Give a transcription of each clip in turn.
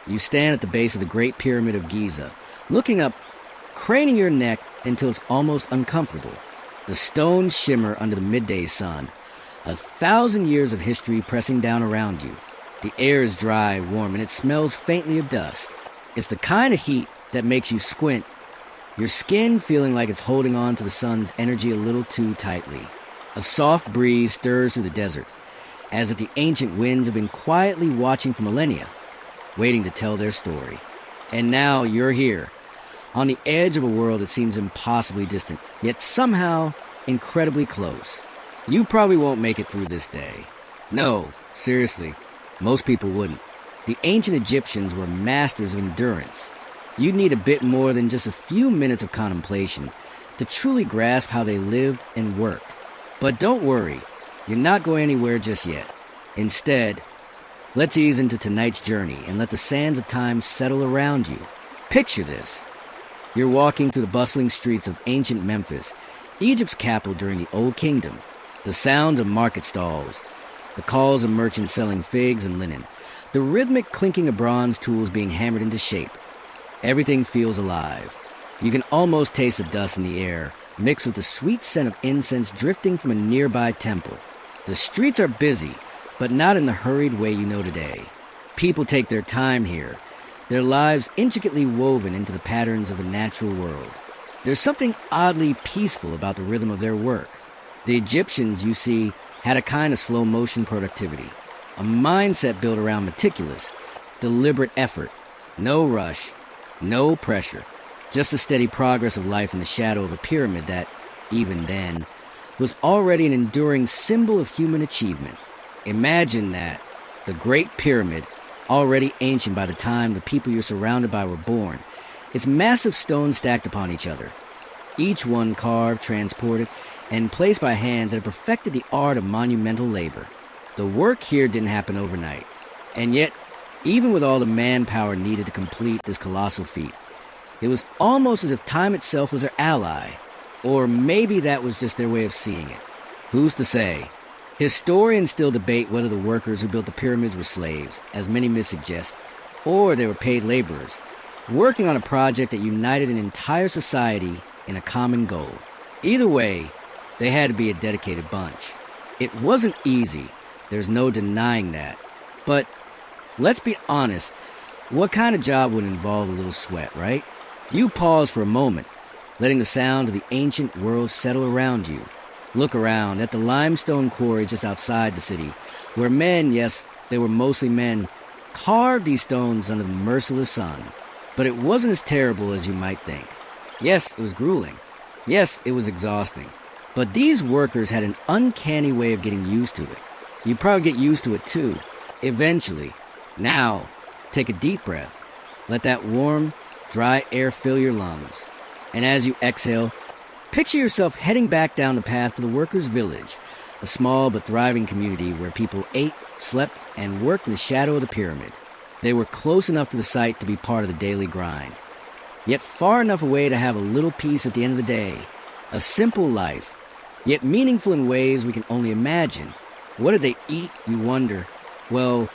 You stand at the base of the Great Pyramid of Giza, looking up, craning your neck until it's almost uncomfortable. The stones shimmer under the midday sun, 1,000 years of history pressing down around you. The air is dry, warm, and it smells faintly of dust. It's the kind of heat that makes you squint, your skin feeling like it's holding on to the sun's energy a little too tightly. A soft breeze stirs through the desert, as if the ancient winds have been quietly watching for millennia, waiting to tell their story. And now you're here, on the edge of a world that seems impossibly distant, yet somehow incredibly close. You probably won't make it through this day. No, seriously, most people wouldn't. The ancient Egyptians were masters of endurance. You'd need a bit more than just a few minutes of contemplation to truly grasp how they lived and worked. But don't worry, you're not going anywhere just yet. Instead, let's ease into tonight's journey and let the sands of time settle around you. Picture this. You're walking through the bustling streets of ancient Memphis, Egypt's capital during the Old Kingdom. The sounds of market stalls, the calls of merchants selling figs and linen, the rhythmic clinking of bronze tools being hammered into shape. Everything feels alive. You can almost taste the dust in the air, mixed with the sweet scent of incense drifting from a nearby temple. The streets are busy, but not in the hurried way you know today. People take their time here, their lives intricately woven into the patterns of the natural world. There's something oddly peaceful about the rhythm of their work. The Egyptians, you see, had a kind of slow-motion productivity, a mindset built around meticulous, deliberate effort. No rush, no pressure, just the steady progress of life in the shadow of a pyramid that, even then, was already an enduring symbol of human achievement. Imagine that, the Great Pyramid, already ancient by the time the people you're surrounded by were born, its massive stones stacked upon each other, each one carved, transported, and placed by hands that had perfected the art of monumental labor. The work here didn't happen overnight, and yet, even with all the manpower needed to complete this colossal feat, it was almost as if time itself was their ally. Or maybe that was just their way of seeing it. Who's to say? Historians still debate whether the workers who built the pyramids were slaves, as many myths suggest, or they were paid laborers, working on a project that united an entire society in a common goal. Either way, they had to be a dedicated bunch. It wasn't easy, there's no denying that. But let's be honest, what kind of job would involve a little sweat, right? You pause for a moment, letting the sound of the ancient world settle around you. Look around at the limestone quarry just outside the city, where men, yes, they were mostly men, carved these stones under the merciless sun. But it wasn't as terrible as you might think. Yes, it was grueling. Yes, it was exhausting. But these workers had an uncanny way of getting used to it. You'd probably get used to it too, eventually. Now, take a deep breath. Let that warm, dry air fill your lungs. And as you exhale, picture yourself heading back down the path to the workers' village, a small but thriving community where people ate, slept, and worked in the shadow of the pyramid. They were close enough to the site to be part of the daily grind, yet far enough away to have a little peace at the end of the day. A simple life, yet meaningful in ways we can only imagine. What did they eat, you wonder? Well,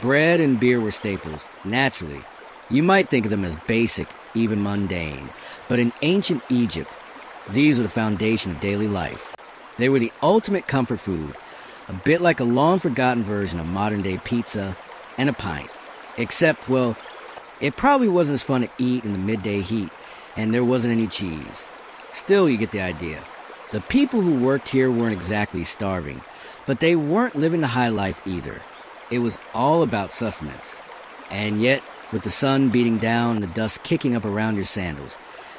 bread and beer were staples, naturally. You might think of them as basic, even mundane, but in ancient Egypt, these were the foundation of daily life. They were the ultimate comfort food, a bit like a long-forgotten version of modern-day pizza and a pint. Except, well, it probably wasn't as fun to eat in the midday heat, and there wasn't any cheese. Still, you get the idea. The people who worked here weren't exactly starving, but they weren't living the high life either. It was all about sustenance. And yet, with the sun beating down and the dust kicking up around your sandals,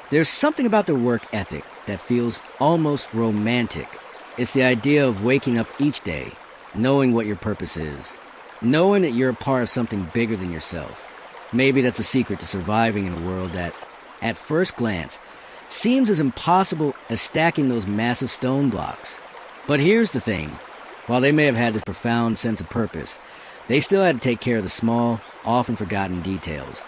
there's something about their work ethic that feels almost romantic. It's the idea of waking up each day, knowing what your purpose is, knowing that you're a part of something bigger than yourself. Maybe that's a secret to surviving in a world that, at first glance, seems as impossible as stacking those massive stone blocks. But here's the thing. While they may have had this profound sense of purpose, they still had to take care of the small, often forgotten details.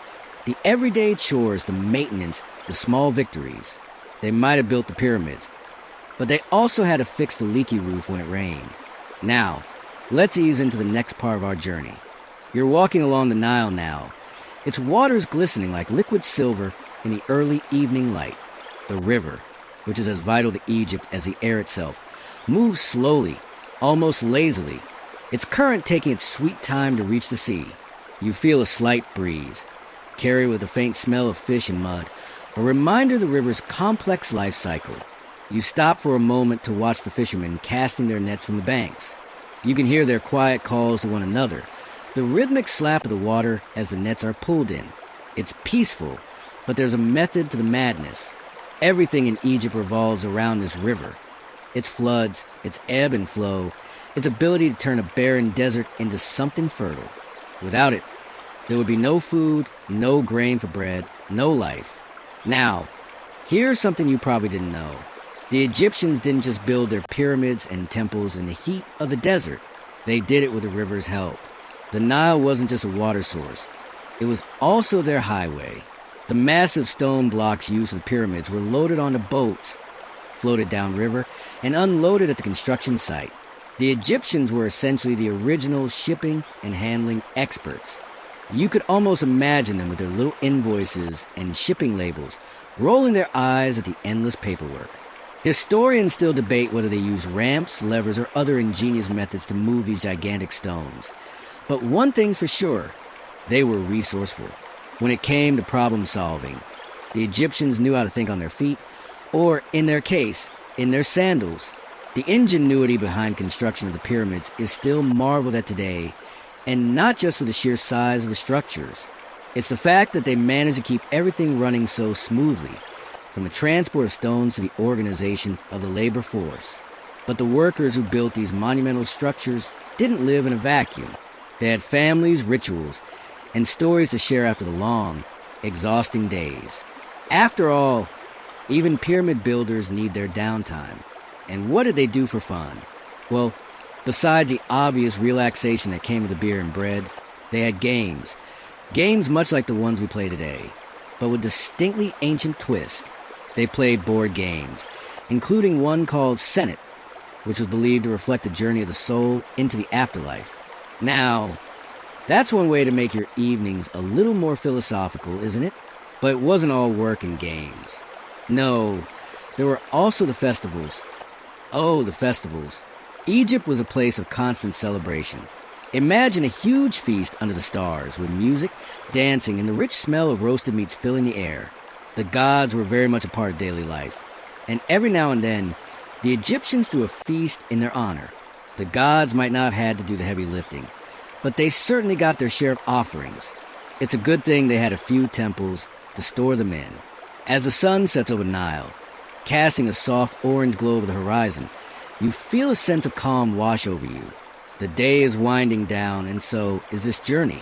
The everyday chores, the maintenance, the small victories. They might have built the pyramids, but they also had to fix the leaky roof when it rained. Now, let's ease into the next part of our journey. You're walking along the Nile now, its waters glistening like liquid silver in the early evening light. The river, which is as vital to Egypt as the air itself, moves slowly, almost lazily, its current taking its sweet time to reach the sea. You feel a slight breeze, carried with a faint smell of fish and mud, a reminder of the river's complex life cycle. You stop for a moment to watch the fishermen casting their nets from the banks. You can hear their quiet calls to one another, the rhythmic slap of the water as the nets are pulled in. It's peaceful, but there's a method to the madness. Everything in Egypt revolves around this river. Its floods, its ebb and flow, its ability to turn a barren desert into something fertile. Without it, there would be no food, no grain for bread, no life. Now, here's something you probably didn't know. The Egyptians didn't just build their pyramids and temples in the heat of the desert. They did it with the river's help. The Nile wasn't just a water source. It was also their highway. The massive stone blocks used for the pyramids were loaded onto boats, floated downriver, and unloaded at the construction site. The Egyptians were essentially the original shipping and handling experts. You could almost imagine them with their little invoices and shipping labels, rolling their eyes at the endless paperwork. Historians still debate whether they used ramps, levers, or other ingenious methods to move these gigantic stones. But one thing's for sure, they were resourceful. When it came to problem solving, the Egyptians knew how to think on their feet, or in their case, in their sandals. The ingenuity behind construction of the pyramids is still marveled at today, and not just for the sheer size of the structures. It's the fact that they managed to keep everything running so smoothly, from the transport of stones to the organization of the labor force. But the workers who built these monumental structures didn't live in a vacuum. They had families, rituals, and stories to share after the long, exhausting days. After all, even pyramid builders need their downtime. And what did they do for fun? Well, besides the obvious relaxation that came with the beer and bread, they had games. Games much like the ones we play today, but with a distinctly ancient twist. They played board games, including one called Senate, which was believed to reflect the journey of the soul into the afterlife. Now, that's one way to make your evenings a little more philosophical, isn't it? But it wasn't all work and games. No, there were also the festivals. Oh, the festivals. Egypt was a place of constant celebration. Imagine a huge feast under the stars with music, dancing, and the rich smell of roasted meats filling the air. The gods were very much a part of daily life. And every now and then, the Egyptians threw a feast in their honor. The gods might not have had to do the heavy lifting, but they certainly got their share of offerings. It's a good thing they had a few temples to store them in. As the sun sets over Nile, casting a soft orange glow over the horizon, you feel a sense of calm wash over you. The day is winding down, and so is this journey.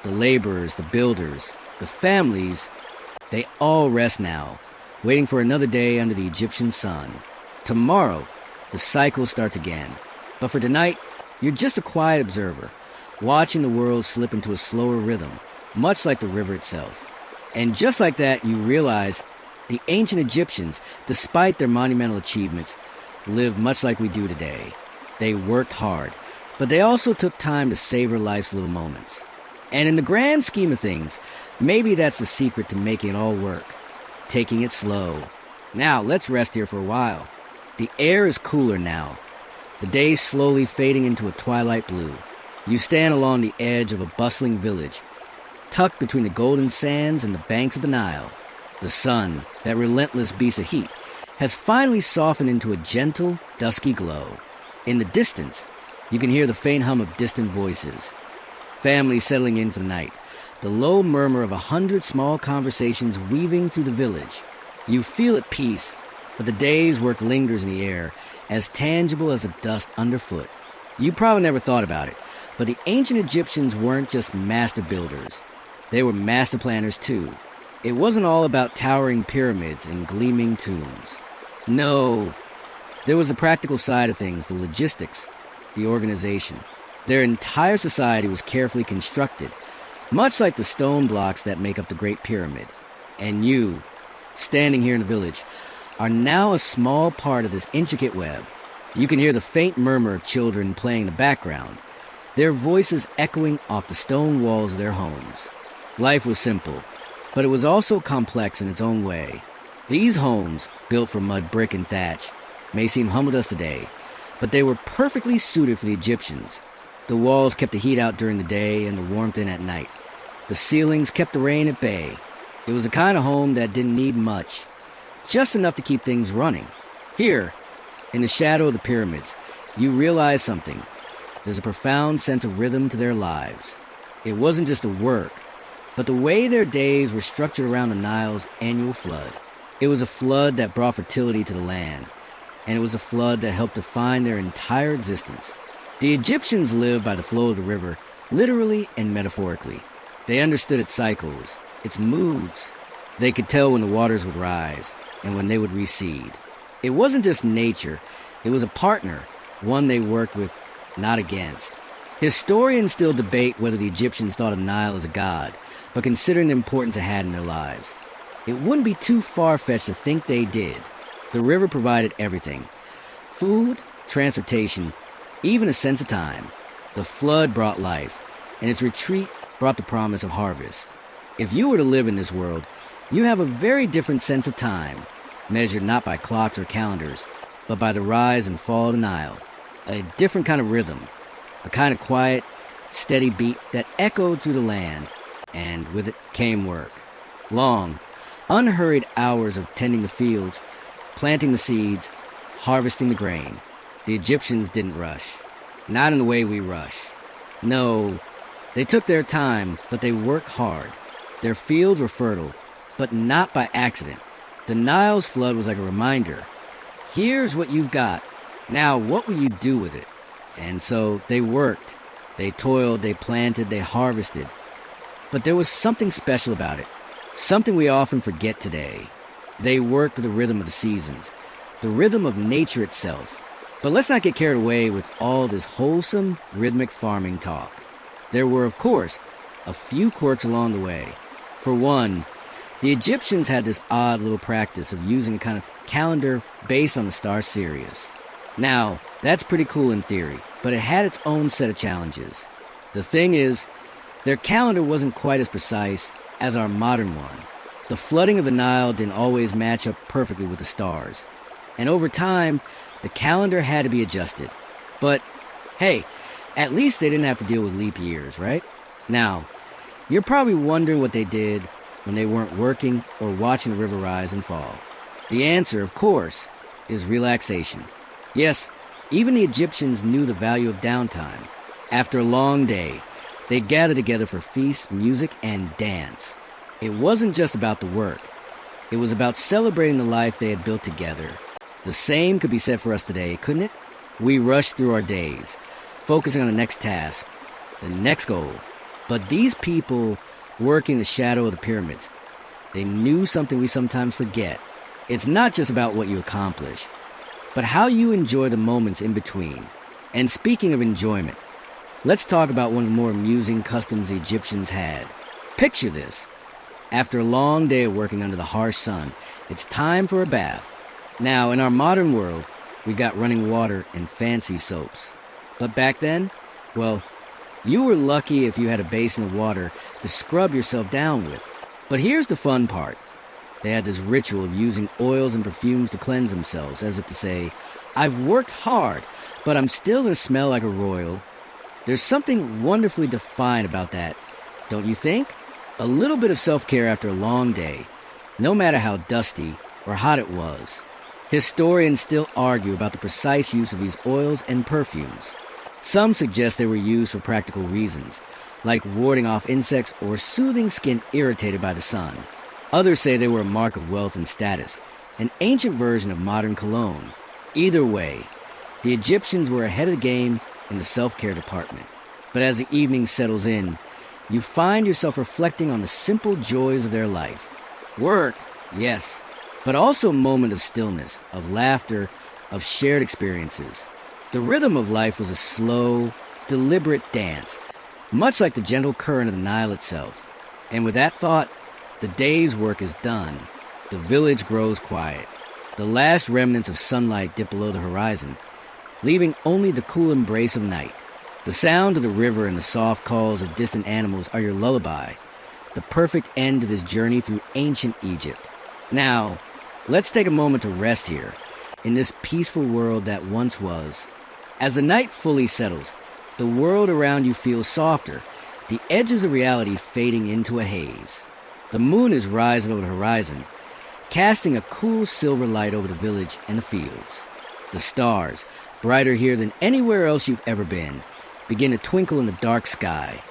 The laborers, the builders, the families, they all rest now, waiting for another day under the Egyptian sun. Tomorrow, the cycle starts again. But for tonight, you're just a quiet observer, watching the world slip into a slower rhythm, much like the river itself. And just like that, you realize the ancient Egyptians, despite their monumental achievements, lived much like we do today. They worked hard, but they also took time to savor life's little moments. And in the grand scheme of things, maybe that's the secret to making it all work. Taking it slow. Now, let's rest here for a while. The air is cooler now. The day's slowly fading into a twilight blue. You stand along the edge of a bustling village, tucked between the golden sands and the banks of the Nile. The sun, that relentless beast of heat, has finally softened into a gentle, dusky glow. In the distance, you can hear the faint hum of distant voices. Families settling in for the night. The low murmur of 100 small conversations weaving through the village. You feel at peace, but the day's work lingers in the air, as tangible as the dust underfoot. You probably never thought about it, but the ancient Egyptians weren't just master builders. They were master planners too. It wasn't all about towering pyramids and gleaming tombs. No, there was the practical side of things, the logistics, the organization. Their entire society was carefully constructed, much like the stone blocks that make up the Great Pyramid. And you, standing here in the village, are now a small part of this intricate web. You can hear the faint murmur of children playing in the background, their voices echoing off the stone walls of their homes. Life was simple, but it was also complex in its own way. These homes, built from mud, brick, and thatch, may seem humble to us today, but they were perfectly suited for the Egyptians. The walls kept the heat out during the day and the warmth in at night. The ceilings kept the rain at bay. It was the kind of home that didn't need much, just enough to keep things running. Here, in the shadow of the pyramids, you realize something. There's a profound sense of rhythm to their lives. It wasn't just the work, but the way their days were structured around the Nile's annual flood. It was a flood that brought fertility to the land, and it was a flood that helped define their entire existence. The Egyptians lived by the flow of the river, literally and metaphorically. They understood its cycles, its moods. They could tell when the waters would rise and when they would recede. It wasn't just nature, it was a partner, one they worked with, not against. Historians still debate whether the Egyptians thought of Nile as a god, but considering the importance it had in their lives, it wouldn't be too far-fetched to think they did. The river provided everything: food, transportation, even a sense of time. The flood brought life, and its retreat brought the promise of harvest. If you were to live in this world, you have a very different sense of time, measured not by clocks or calendars, but by the rise and fall of the Nile. A different kind of rhythm, a kind of quiet, steady beat that echoed through the land, and with it came work. Long, unhurried hours of tending the fields, planting the seeds, harvesting the grain. The Egyptians didn't rush, not in the way we rush. No, they took their time, but they worked hard. Their fields were fertile, but not by accident. The Nile's flood was like a reminder. Here's what you've got. Now, what will you do with it? And so they worked. They toiled, they planted, they harvested. But there was something special about it, something we often forget today. They worked with the rhythm of the seasons, the rhythm of nature itself. But let's not get carried away with all this wholesome, rhythmic farming talk. There were, of course, a few quirks along the way. For one, the Egyptians had this odd little practice of using a kind of calendar based on the star Sirius. Now, that's pretty cool in theory, but it had its own set of challenges. The thing is, their calendar wasn't quite as precise as our modern one. The flooding of the Nile didn't always match up perfectly with the stars, and over time, the calendar had to be adjusted. But, hey, at least they didn't have to deal with leap years, right? Now, you're probably wondering what they did when they weren't working or watching the river rise and fall. The answer, of course, is relaxation. Yes, even the Egyptians knew the value of downtime. After a long day, they'd gather together for feast, music, and dance. It wasn't just about the work. It was about celebrating the life they had built together. The same could be said for us today, couldn't it? We rush through our days, focusing on the next task, the next goal. But these people, working in the shadow of the pyramids, they knew something we sometimes forget. It's not just about what you accomplish, but how you enjoy the moments in between. And speaking of enjoyment, let's talk about one of the more amusing customs the Egyptians had. Picture this. After a long day of working under the harsh sun, it's time for a bath. Now, in our modern world, we got running water and fancy soaps. But back then, well, you were lucky if you had a basin of water to scrub yourself down with. But here's the fun part. They had this ritual of using oils and perfumes to cleanse themselves, as if to say, I've worked hard, but I'm still going to smell like a royal. There's something wonderfully defined about that, don't you think? A little bit of self-care after a long day, no matter how dusty or hot it was. Historians still argue about the precise use of these oils and perfumes. Some suggest they were used for practical reasons, like warding off insects or soothing skin irritated by the sun. Others say they were a mark of wealth and status, an ancient version of modern cologne. Either way, the Egyptians were ahead of the game in the self-care department. But as the evening settles in, you find yourself reflecting on the simple joys of their life. Work, yes, but also a moment of stillness, of laughter, of shared experiences. The rhythm of life was a slow, deliberate dance, much like the gentle current of the Nile itself. And with that thought, the day's work is done. The village grows quiet. The last remnants of sunlight dip below the horizon, leaving only the cool embrace of night. The sound of the river and the soft calls of distant animals are your lullaby. the perfect end to this journey through ancient Egypt. Now, let's take a moment to rest here, in this peaceful world that once was. As the night fully settles, the world around you feels softer, the edges of reality fading into a haze. The moon is rising over the horizon, casting a cool silver light over the village and the fields. The stars, brighter here than anywhere else you've ever been, begin to twinkle in the dark sky,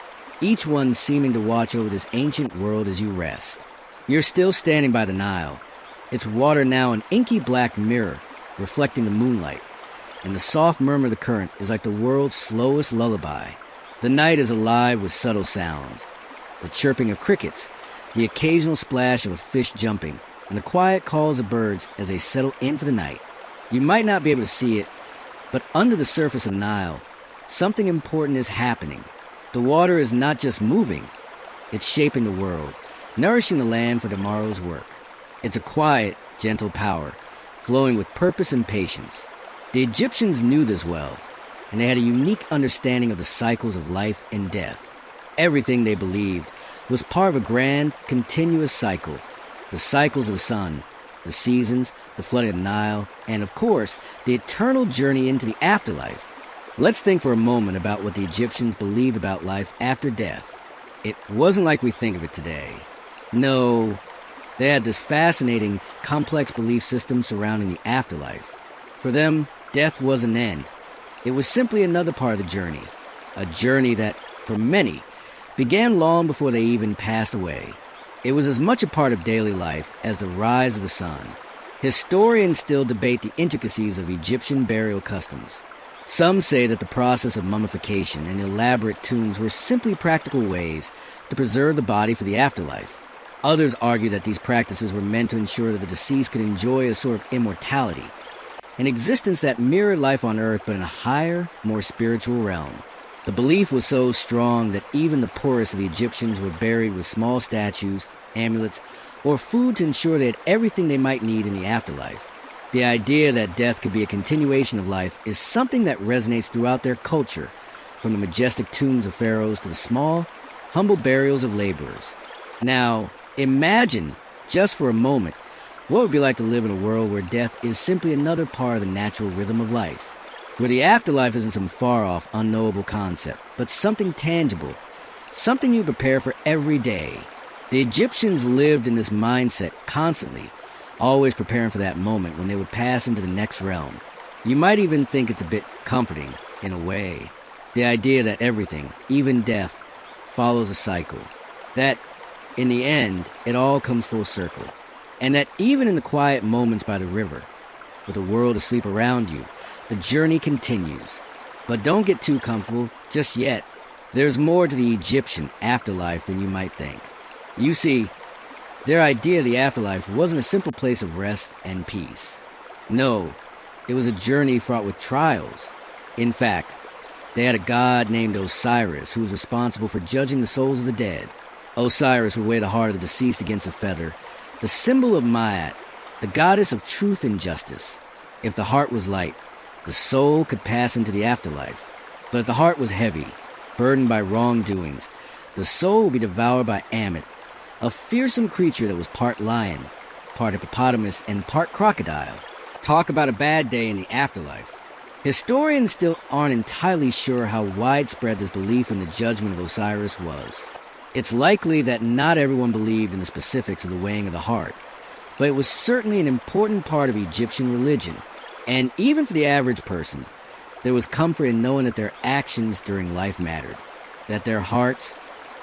each one seeming to watch over this ancient world as you rest. You're still standing by the Nile, its water now an inky black mirror reflecting the moonlight, and the soft murmur of the current is like the world's slowest lullaby. The night is alive with subtle sounds, the chirping of crickets, the occasional splash of a fish jumping, and the quiet calls of birds as they settle in for the night. You might not be able to see it, but under the surface of the Nile, something important is happening. The water is not just moving, it's shaping the world, nourishing the land for tomorrow's work. It's a quiet, gentle power, flowing with purpose and patience. The Egyptians knew this well, and they had a unique understanding of the cycles of life and death. Everything they believed was part of a grand, continuous cycle. The cycles of the sun, the seasons, the flooding of the Nile, and of course, the eternal journey into the afterlife. Let's think for a moment about what the Egyptians believed about life after death. It wasn't like we think of it today. No, they had this fascinating, complex belief system surrounding the afterlife. For them, death was an end. It was simply another part of the journey, a journey that, for many, began long before they even passed away. It was as much a part of daily life as the rise of the sun. Historians still debate the intricacies of Egyptian burial customs. Some say that the process of mummification and elaborate tombs were simply practical ways to preserve the body for the afterlife. Others argue that these practices were meant to ensure that the deceased could enjoy a sort of immortality, an existence that mirrored life on earth but in a higher, more spiritual realm. The belief was so strong that even the poorest of the Egyptians were buried with small statues, amulets, or food to ensure they had everything they might need in the afterlife. The idea that death could be a continuation of life is something that resonates throughout their culture, from the majestic tombs of pharaohs to the small, humble burials of laborers. Now, imagine, just for a moment, what it would be like to live in a world where death is simply another part of the natural rhythm of life, where the afterlife isn't some far-off, unknowable concept, but something tangible, something you prepare for every day. The Egyptians lived in this mindset constantly, always preparing for that moment when they would pass into the next realm. You might even think it's a bit comforting, in a way. The idea that everything, even death, follows a cycle. That, in the end, it all comes full circle. And that even in the quiet moments by the river, with the world asleep around you, the journey continues. But don't get too comfortable just yet. There's more to the Egyptian afterlife than you might think. You see, their idea of the afterlife wasn't a simple place of rest and peace. No, it was a journey fraught with trials. In fact, they had a god named Osiris who was responsible for judging the souls of the dead. Osiris would weigh the heart of the deceased against a feather, the symbol of Maat, the goddess of truth and justice. If the heart was light, the soul could pass into the afterlife. But if the heart was heavy, burdened by wrongdoings, the soul would be devoured by Ammit, a fearsome creature that was part lion, part hippopotamus, and part crocodile. Talk about a bad day in the afterlife. Historians still aren't entirely sure how widespread this belief in the judgment of Osiris was. It's likely that not everyone believed in the specifics of the weighing of the heart, but it was certainly an important part of Egyptian religion. And even for the average person, there was comfort in knowing that their actions during life mattered, that their hearts,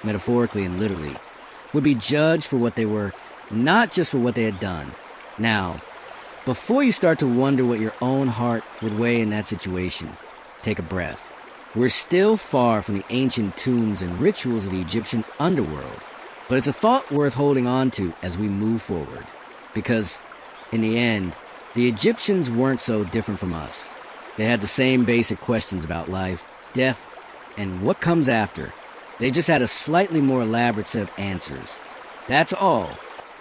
metaphorically and literally, would be judged for what they were, not just for what they had done. Now, before you start to wonder what your own heart would weigh in that situation, take a breath. We're still far from the ancient tombs and rituals of the Egyptian underworld, but it's a thought worth holding on to as we move forward. Because, in the end, the Egyptians weren't so different from us. They had the same basic questions about life, death, and what comes after. They just had a slightly more elaborate set of answers. That's all.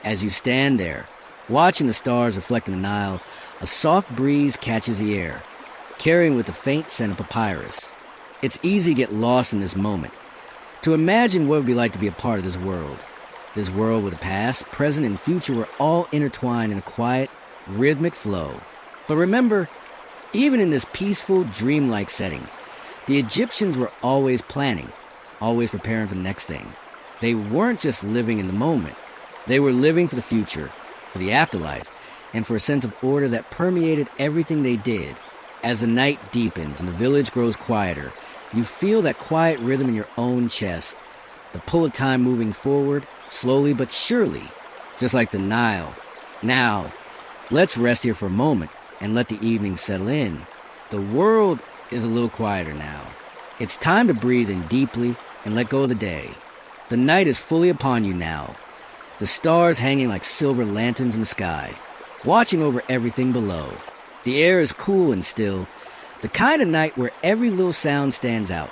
As you stand there, watching the stars reflect in the Nile, a soft breeze catches the air, carrying with the faint scent of papyrus. It's easy to get lost in this moment, to imagine what it would be like to be a part of this world. This world where the past, present, and future were all intertwined in a quiet, rhythmic flow. But remember, even in this peaceful, dreamlike setting, the Egyptians were always planning, always preparing for the next thing. They weren't just living in the moment. They were living for the future, for the afterlife, and for a sense of order that permeated everything they did. As the night deepens and the village grows quieter, you feel that quiet rhythm in your own chest, the pull of time moving forward, slowly but surely, just like the Nile. Now, let's rest here for a moment and let the evening settle in. The world is a little quieter now. It's time to breathe in deeply and let go of the day. The night is fully upon you now, the stars hanging like silver lanterns in the sky, watching over everything below. The air is cool and still, the kind of night where every little sound stands out,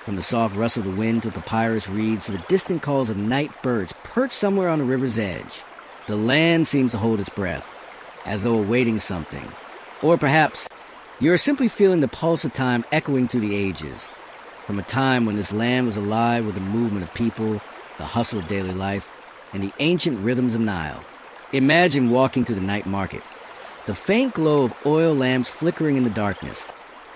from the soft rustle of the wind to papyrus reeds to the distant calls of night birds perched somewhere on the river's edge. The land seems to hold its breath, as though awaiting something. Or perhaps you're simply feeling the pulse of time echoing through the ages, from a time when this land was alive with the movement of people, the hustle of daily life, and the ancient rhythms of Nile. Imagine walking through the night market, the faint glow of oil lamps flickering in the darkness,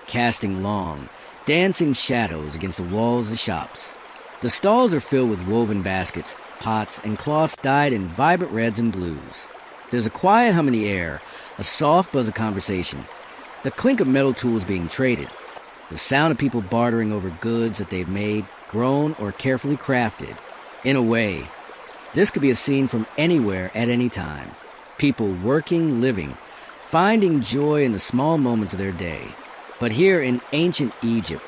casting long, dancing shadows against the walls of shops. The stalls are filled with woven baskets, pots, and cloths dyed in vibrant reds and blues. There's a quiet hum in the air, a soft buzz of conversation, the clink of metal tools being traded, the sound of people bartering over goods that they've made, grown, or carefully crafted. In a way, this could be a scene from anywhere at any time. People working, living, finding joy in the small moments of their day. But here in ancient Egypt,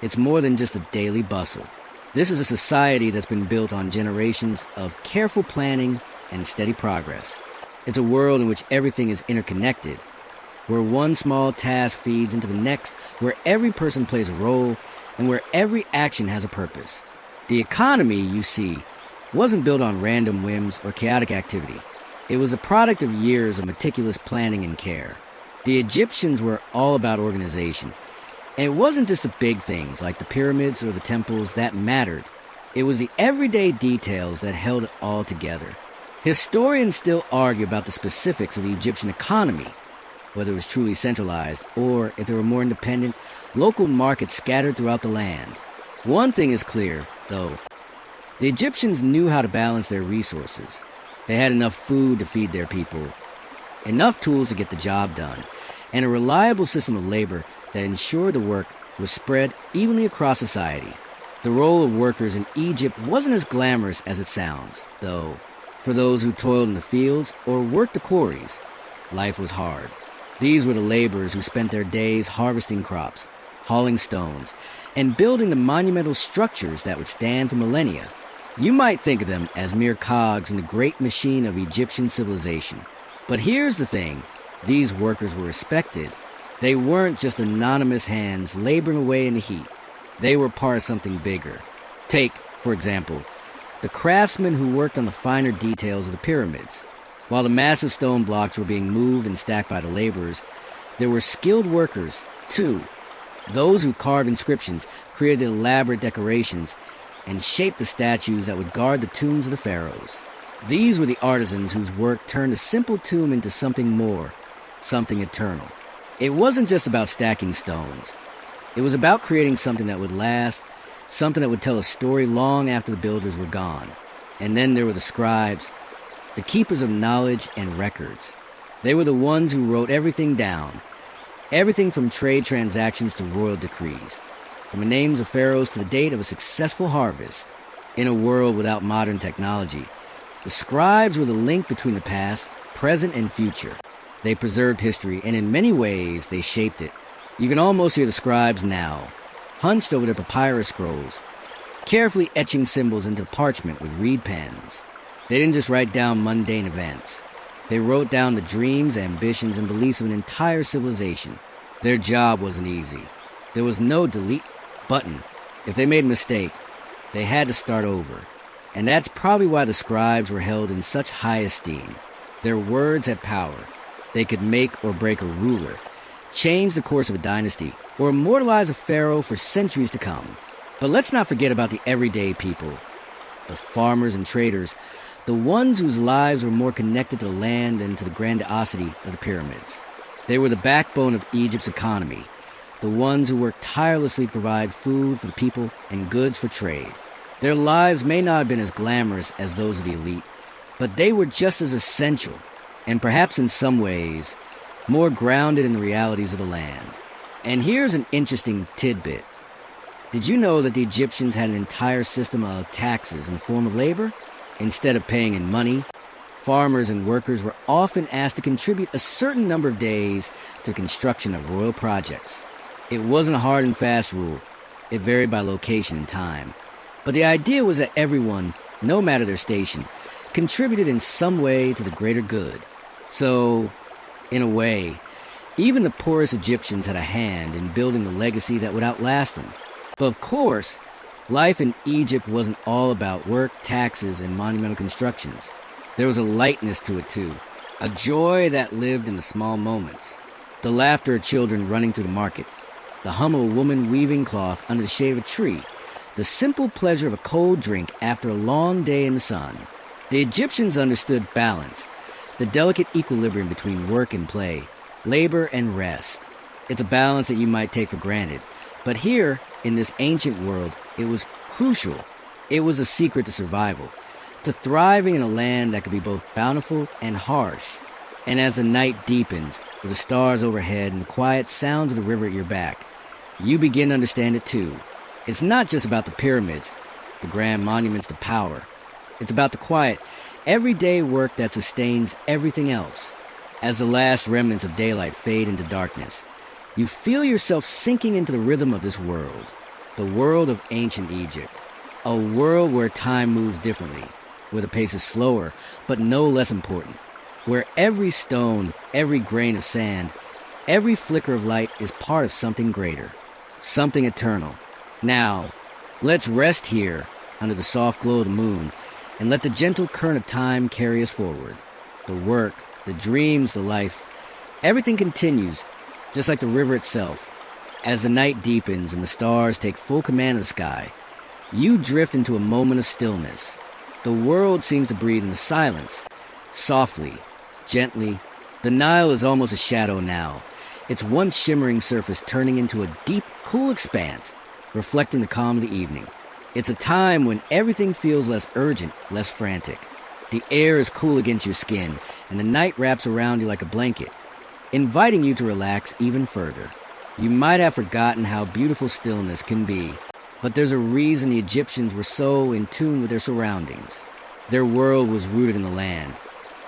it's more than just a daily bustle. This is a society that's been built on generations of careful planning and steady progress. It's a world in which everything is interconnected, where one small task feeds into the next, where every person plays a role, and where every action has a purpose. The economy, you see, wasn't built on random whims or chaotic activity. It was a product of years of meticulous planning and care. The Egyptians were all about organization. And it wasn't just the big things like the pyramids or the temples that mattered. It was the everyday details that held it all together. Historians still argue about the specifics of the Egyptian economy, whether it was truly centralized or if there were more independent, local markets scattered throughout the land. One thing is clear, though. The Egyptians knew how to balance their resources. They had enough food to feed their people, enough tools to get the job done, and a reliable system of labor that ensured the work was spread evenly across society. The role of workers in Egypt wasn't as glamorous as it sounds, though. For those who toiled in the fields or worked the quarries, life was hard. These were the laborers who spent their days harvesting crops, hauling stones, and building the monumental structures that would stand for millennia. You might think of them as mere cogs in the great machine of Egyptian civilization. But here's the thing, these workers were respected. They weren't just anonymous hands laboring away in the heat. They were part of something bigger. Take, for example, the craftsmen who worked on the finer details of the pyramids. While the massive stone blocks were being moved and stacked by the laborers, there were skilled workers, too. Those who carved inscriptions, created elaborate decorations, and shaped the statues that would guard the tombs of the pharaohs. These were the artisans whose work turned a simple tomb into something more, something eternal. It wasn't just about stacking stones. It was about creating something that would last, something that would tell a story long after the builders were gone. And then there were the scribes, the keepers of knowledge and records. They were the ones who wrote everything down, everything from trade transactions to royal decrees, from the names of pharaohs to the date of a successful harvest. In a world without modern technology, the scribes were the link between the past, present, and future. They preserved history, and in many ways, they shaped it. You can almost hear the scribes now, hunched over their papyrus scrolls, carefully etching symbols into parchment with reed pens. They didn't just write down mundane events. They wrote down the dreams, ambitions, and beliefs of an entire civilization. Their job wasn't easy. There was no delete button. If they made a mistake, they had to start over. And that's probably why the scribes were held in such high esteem. Their words had power. They could make or break a ruler, change the course of a dynasty, or immortalize a pharaoh for centuries to come. But let's not forget about the everyday people, the farmers and traders, the ones whose lives were more connected to the land and to the grandiosity of the pyramids. They were the backbone of Egypt's economy, the ones who worked tirelessly to provide food for the people and goods for trade. Their lives may not have been as glamorous as those of the elite, but they were just as essential, and perhaps in some ways, more grounded in the realities of the land. And here's an interesting tidbit. Did you know that the Egyptians had an entire system of taxes in the form of labor? Instead of paying in money, farmers and workers were often asked to contribute a certain number of days to the construction of royal projects. It wasn't a hard and fast rule. It varied by location and time. But the idea was that everyone, no matter their station, contributed in some way to the greater good. So, in a way, even the poorest Egyptians had a hand in building a legacy that would outlast them. But of course, life in Egypt wasn't all about work, taxes, and monumental constructions. There was a lightness to it too, a joy that lived in the small moments. The laughter of children running through the market, the hum of a woman weaving cloth under the shade of a tree, the simple pleasure of a cold drink after a long day in the sun. The Egyptians understood balance, the delicate equilibrium between work and play, labor and rest. It's a balance that you might take for granted, but here, in this ancient world, it was crucial. It was a secret to survival, to thriving in a land that could be both bountiful and harsh. And as the night deepens, with the stars overhead and the quiet sounds of the river at your back, you begin to understand it too. It's not just about the pyramids, the grand monuments to power. It's about the quiet, everyday work that sustains everything else. As the last remnants of daylight fade into darkness, you feel yourself sinking into the rhythm of this world, the world of ancient Egypt, a world where time moves differently, where the pace is slower, but no less important, where every stone, every grain of sand, every flicker of light is part of something greater, something eternal. Now, let's rest here under the soft glow of the moon and let the gentle current of time carry us forward. The work, the dreams, the life, everything continues, just like the river itself. As the night deepens and the stars take full command of the sky, you drift into a moment of stillness. The world seems to breathe in the silence, softly, gently. The Nile is almost a shadow now, its once shimmering surface turning into a deep, cool expanse, reflecting the calm of the evening. It's a time when everything feels less urgent, less frantic. The air is cool against your skin, and the night wraps around you like a blanket, inviting you to relax even further. You might have forgotten how beautiful stillness can be, but there's a reason the Egyptians were so in tune with their surroundings. Their world was rooted in the land,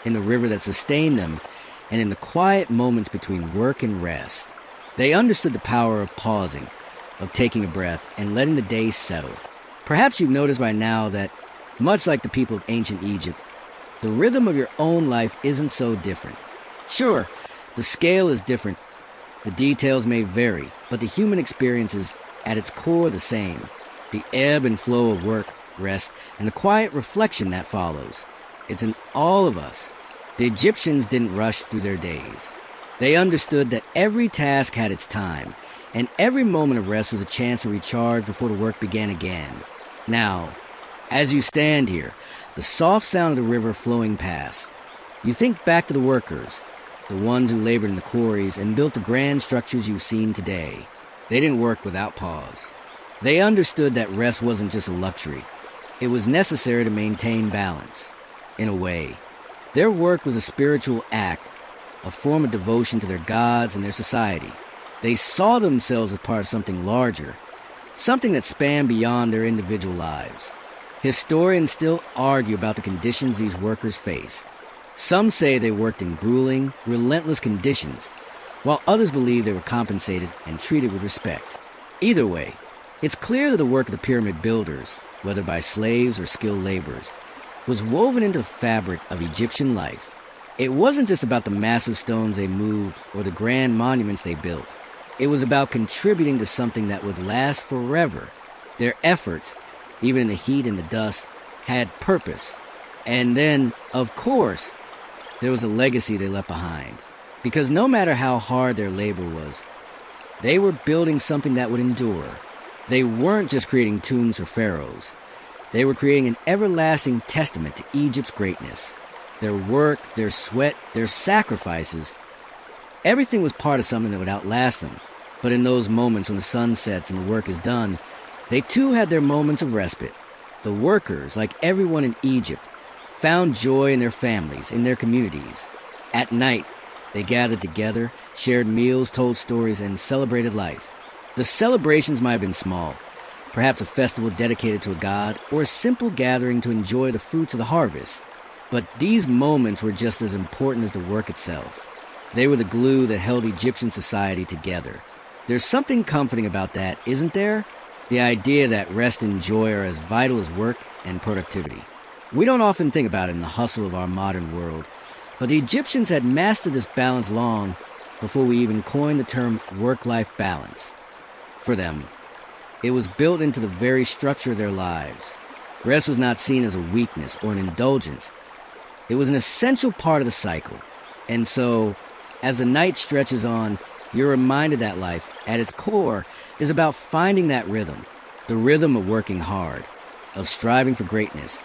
in the river that sustained them, and in the quiet moments between work and rest. They understood the power of pausing, of taking a breath, and letting the day settle. Perhaps you've noticed by now that, much like the people of ancient Egypt, the rhythm of your own life isn't so different. Sure, the scale is different, the details may vary, but the human experience is, at its core, the same. The ebb and flow of work, rest, and the quiet reflection that follows. It's in all of us. The Egyptians didn't rush through their days. They understood that every task had its time, and every moment of rest was a chance to recharge before the work began again. Now, as you stand here, the soft sound of the river flowing past, you think back to the workers, the ones who labored in the quarries and built the grand structures you've seen today. They didn't work without pause. They understood that rest wasn't just a luxury. It was necessary to maintain balance. In a way, their work was a spiritual act, a form of devotion to their gods and their society. They saw themselves as part of something larger, something that spanned beyond their individual lives. Historians still argue about the conditions these workers faced. Some say they worked in grueling, relentless conditions, while others believe they were compensated and treated with respect. Either way, it's clear that the work of the pyramid builders, whether by slaves or skilled laborers, was woven into the fabric of Egyptian life. It wasn't just about the massive stones they moved or the grand monuments they built. It was about contributing to something that would last forever. Their efforts, even in the heat and the dust, had purpose. And then, of course, there was a legacy they left behind. Because no matter how hard their labor was, they were building something that would endure. They weren't just creating tombs for pharaohs. They were creating an everlasting testament to Egypt's greatness. Their work, their sweat, their sacrifices, everything was part of something that would outlast them. But in those moments when the sun sets and the work is done, they too had their moments of respite. The workers, like everyone in Egypt, found joy in their families, in their communities. At night, they gathered together, shared meals, told stories, and celebrated life. The celebrations might have been small, perhaps a festival dedicated to a god, or a simple gathering to enjoy the fruits of the harvest. But these moments were just as important as the work itself. They were the glue that held Egyptian society together. There's something comforting about that, isn't there? The idea that rest and joy are as vital as work and productivity. We don't often think about it in the hustle of our modern world, but the Egyptians had mastered this balance long before we even coined the term work-life balance. For them, it was built into the very structure of their lives. Rest was not seen as a weakness or an indulgence. It was an essential part of the cycle. And so, as the night stretches on, you're reminded that life, at its core, is about finding that rhythm. The rhythm of working hard, of striving for greatness,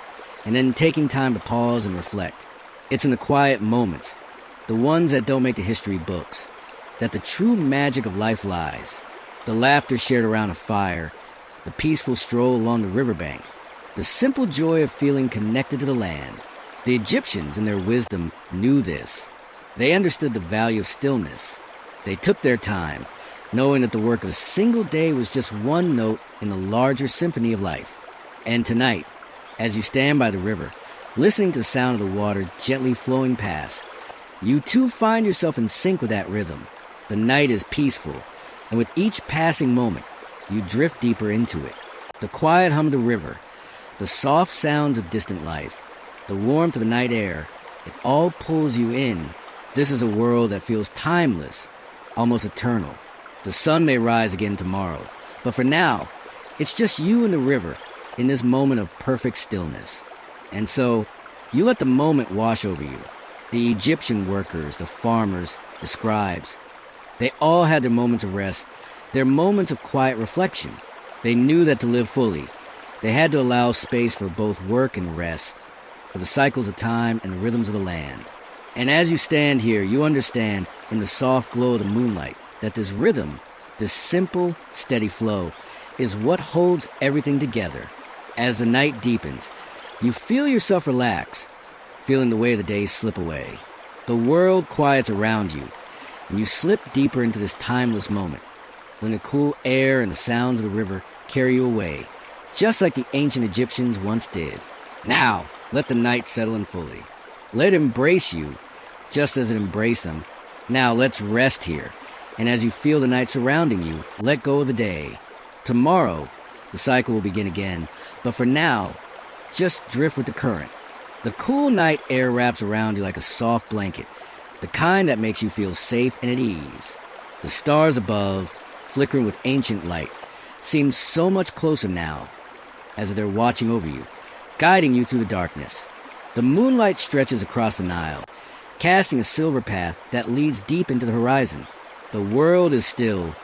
and then taking time to pause and reflect. It's in the quiet moments, the ones that don't make the history books, that the true magic of life lies. The laughter shared around a fire, the peaceful stroll along the riverbank, the simple joy of feeling connected to the land. The Egyptians, in their wisdom, knew this. They understood the value of stillness. They took their time, knowing that the work of a single day was just one note in the larger symphony of life. And tonight, as you stand by the river, listening to the sound of the water gently flowing past, you too find yourself in sync with that rhythm. The night is peaceful, and with each passing moment, you drift deeper into it. The quiet hum of the river, the soft sounds of distant life, the warmth of the night air, it all pulls you in. This is a world that feels timeless, almost eternal. The sun may rise again tomorrow, but for now, it's just you and the river in this moment of perfect stillness. And so, you let the moment wash over you. The Egyptian workers, the farmers, the scribes, they all had their moments of rest, their moments of quiet reflection. They knew that to live fully, they had to allow space for both work and rest, for the cycles of time and the rhythms of the land. And as you stand here, you understand, in the soft glow of the moonlight, that this rhythm, this simple, steady flow, is what holds everything together. As the night deepens, you feel yourself relax, feeling the way the days slip away. The world quiets around you, and you slip deeper into this timeless moment, when the cool air and the sounds of the river carry you away, just like the ancient Egyptians once did. Now, let the night settle in fully. Let it embrace you, just as it embraced them. Now let's rest here, and as you feel the night surrounding you, let go of the day. Tomorrow, the cycle will begin again, but for now, just drift with the current. The cool night air wraps around you like a soft blanket, the kind that makes you feel safe and at ease. The stars above, flickering with ancient light, seem so much closer now, as if they're watching over you, guiding you through the darkness. The moonlight stretches across the Nile, casting a silver path that leads deep into the horizon. The world is still,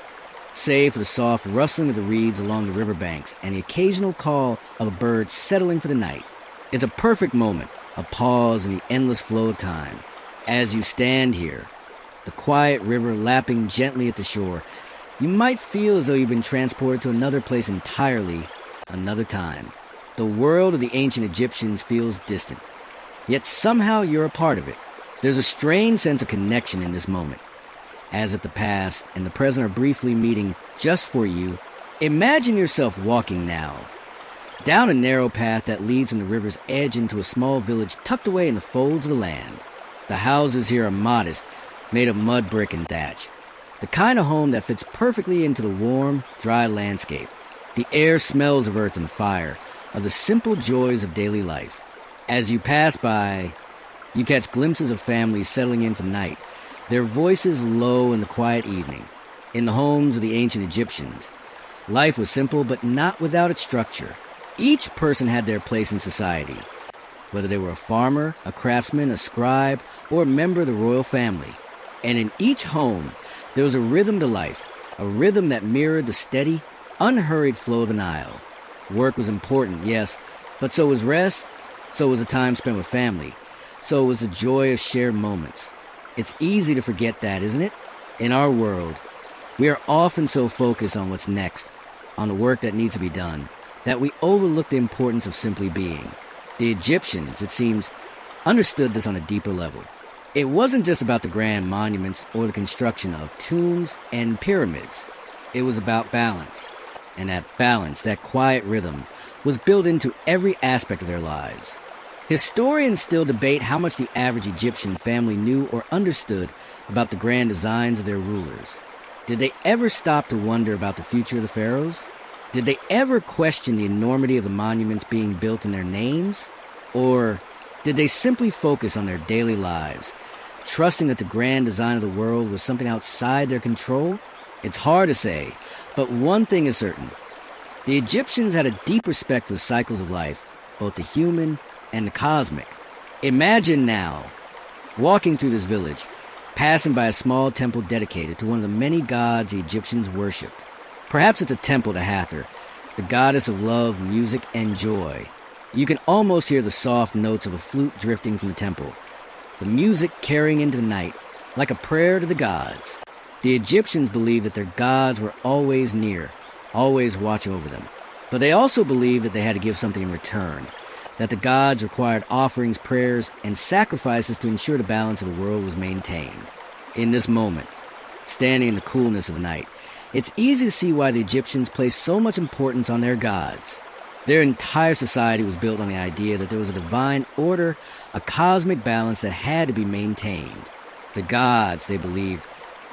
save for the soft rustling of the reeds along the riverbanks and the occasional call of a bird settling for the night. It's a perfect moment, a pause in the endless flow of time. As you stand here, the quiet river lapping gently at the shore, you might feel as though you've been transported to another place entirely, another time. The world of the ancient Egyptians feels distant, yet somehow you're a part of it. There's a strange sense of connection in this moment, as if the past and the present are briefly meeting just for you. Imagine yourself walking now, down a narrow path that leads from the river's edge into a small village tucked away in the folds of the land. The houses here are modest, made of mud brick and thatch, the kind of home that fits perfectly into the warm, dry landscape. The air smells of earth and fire, of the simple joys of daily life. As you pass by, you catch glimpses of families settling in for the night, their voices low in the quiet evening. In the homes of the ancient Egyptians, life was simple but not without its structure. Each person had their place in society, whether they were a farmer, a craftsman, a scribe, or a member of the royal family. And in each home, there was a rhythm to life, a rhythm that mirrored the steady, unhurried flow of the Nile. Work was important, yes, But so was rest, so was the time spent with family, so was the joy of shared moments. It's easy to forget that, isn't it? In our world, we are often so focused on what's next, on the work that needs to be done, that we overlook the importance of simply being. The Egyptians, it seems, understood this on a deeper level. It wasn't just about the grand monuments or the construction of tombs and pyramids. It was about balance. And that balance, that quiet rhythm, was built into every aspect of their lives. Historians still debate how much the average Egyptian family knew or understood about the grand designs of their rulers. Did they ever stop to wonder about the future of the pharaohs? Did they ever question the enormity of the monuments being built in their names? Or did they simply focus on their daily lives, trusting that the grand design of the world was something outside their control? It's hard to say, but one thing is certain. The Egyptians had a deep respect for the cycles of life, both the human and the cosmic. Imagine now, walking through this village, passing by a small temple dedicated to one of the many gods the Egyptians worshipped. Perhaps it's a temple to Hathor, the goddess of love, music, and joy. You can almost hear the soft notes of a flute drifting from the temple, the music carrying into the night, like a prayer to the gods. The Egyptians believed that their gods were always near, always watching over them. But they also believed that they had to give something in return, that the gods required offerings, prayers, and sacrifices to ensure the balance of the world was maintained. In this moment, standing in the coolness of the night, it's easy to see why the Egyptians placed so much importance on their gods. Their entire society was built on the idea that there was a divine order, a cosmic balance that had to be maintained. The gods, they believed,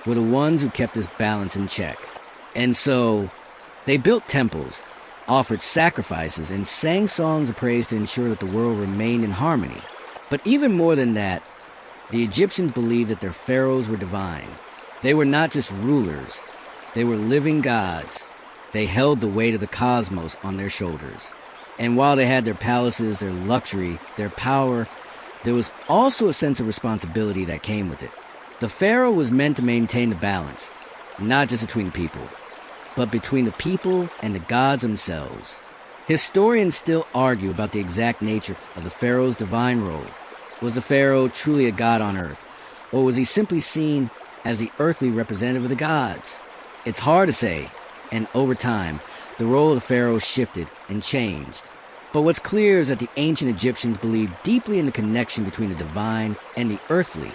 were the ones who kept this balance in check. And so, they built temples, offered sacrifices, and sang songs of praise to ensure that the world remained in harmony. But even more than that, the Egyptians believed that their pharaohs were divine. They were not just rulers, they were living gods. They held the weight of the cosmos on their shoulders. And while they had their palaces, their luxury, their power, there was also a sense of responsibility that came with it. The pharaoh was meant to maintain the balance, not just between people, but between the people and the gods themselves. Historians still argue about the exact nature of the pharaoh's divine role. Was the pharaoh truly a god on earth, or was he simply seen as the earthly representative of the gods? It's hard to say, and over time, the role of the pharaoh shifted and changed. But what's clear is that the ancient Egyptians believed deeply in the connection between the divine and the earthly.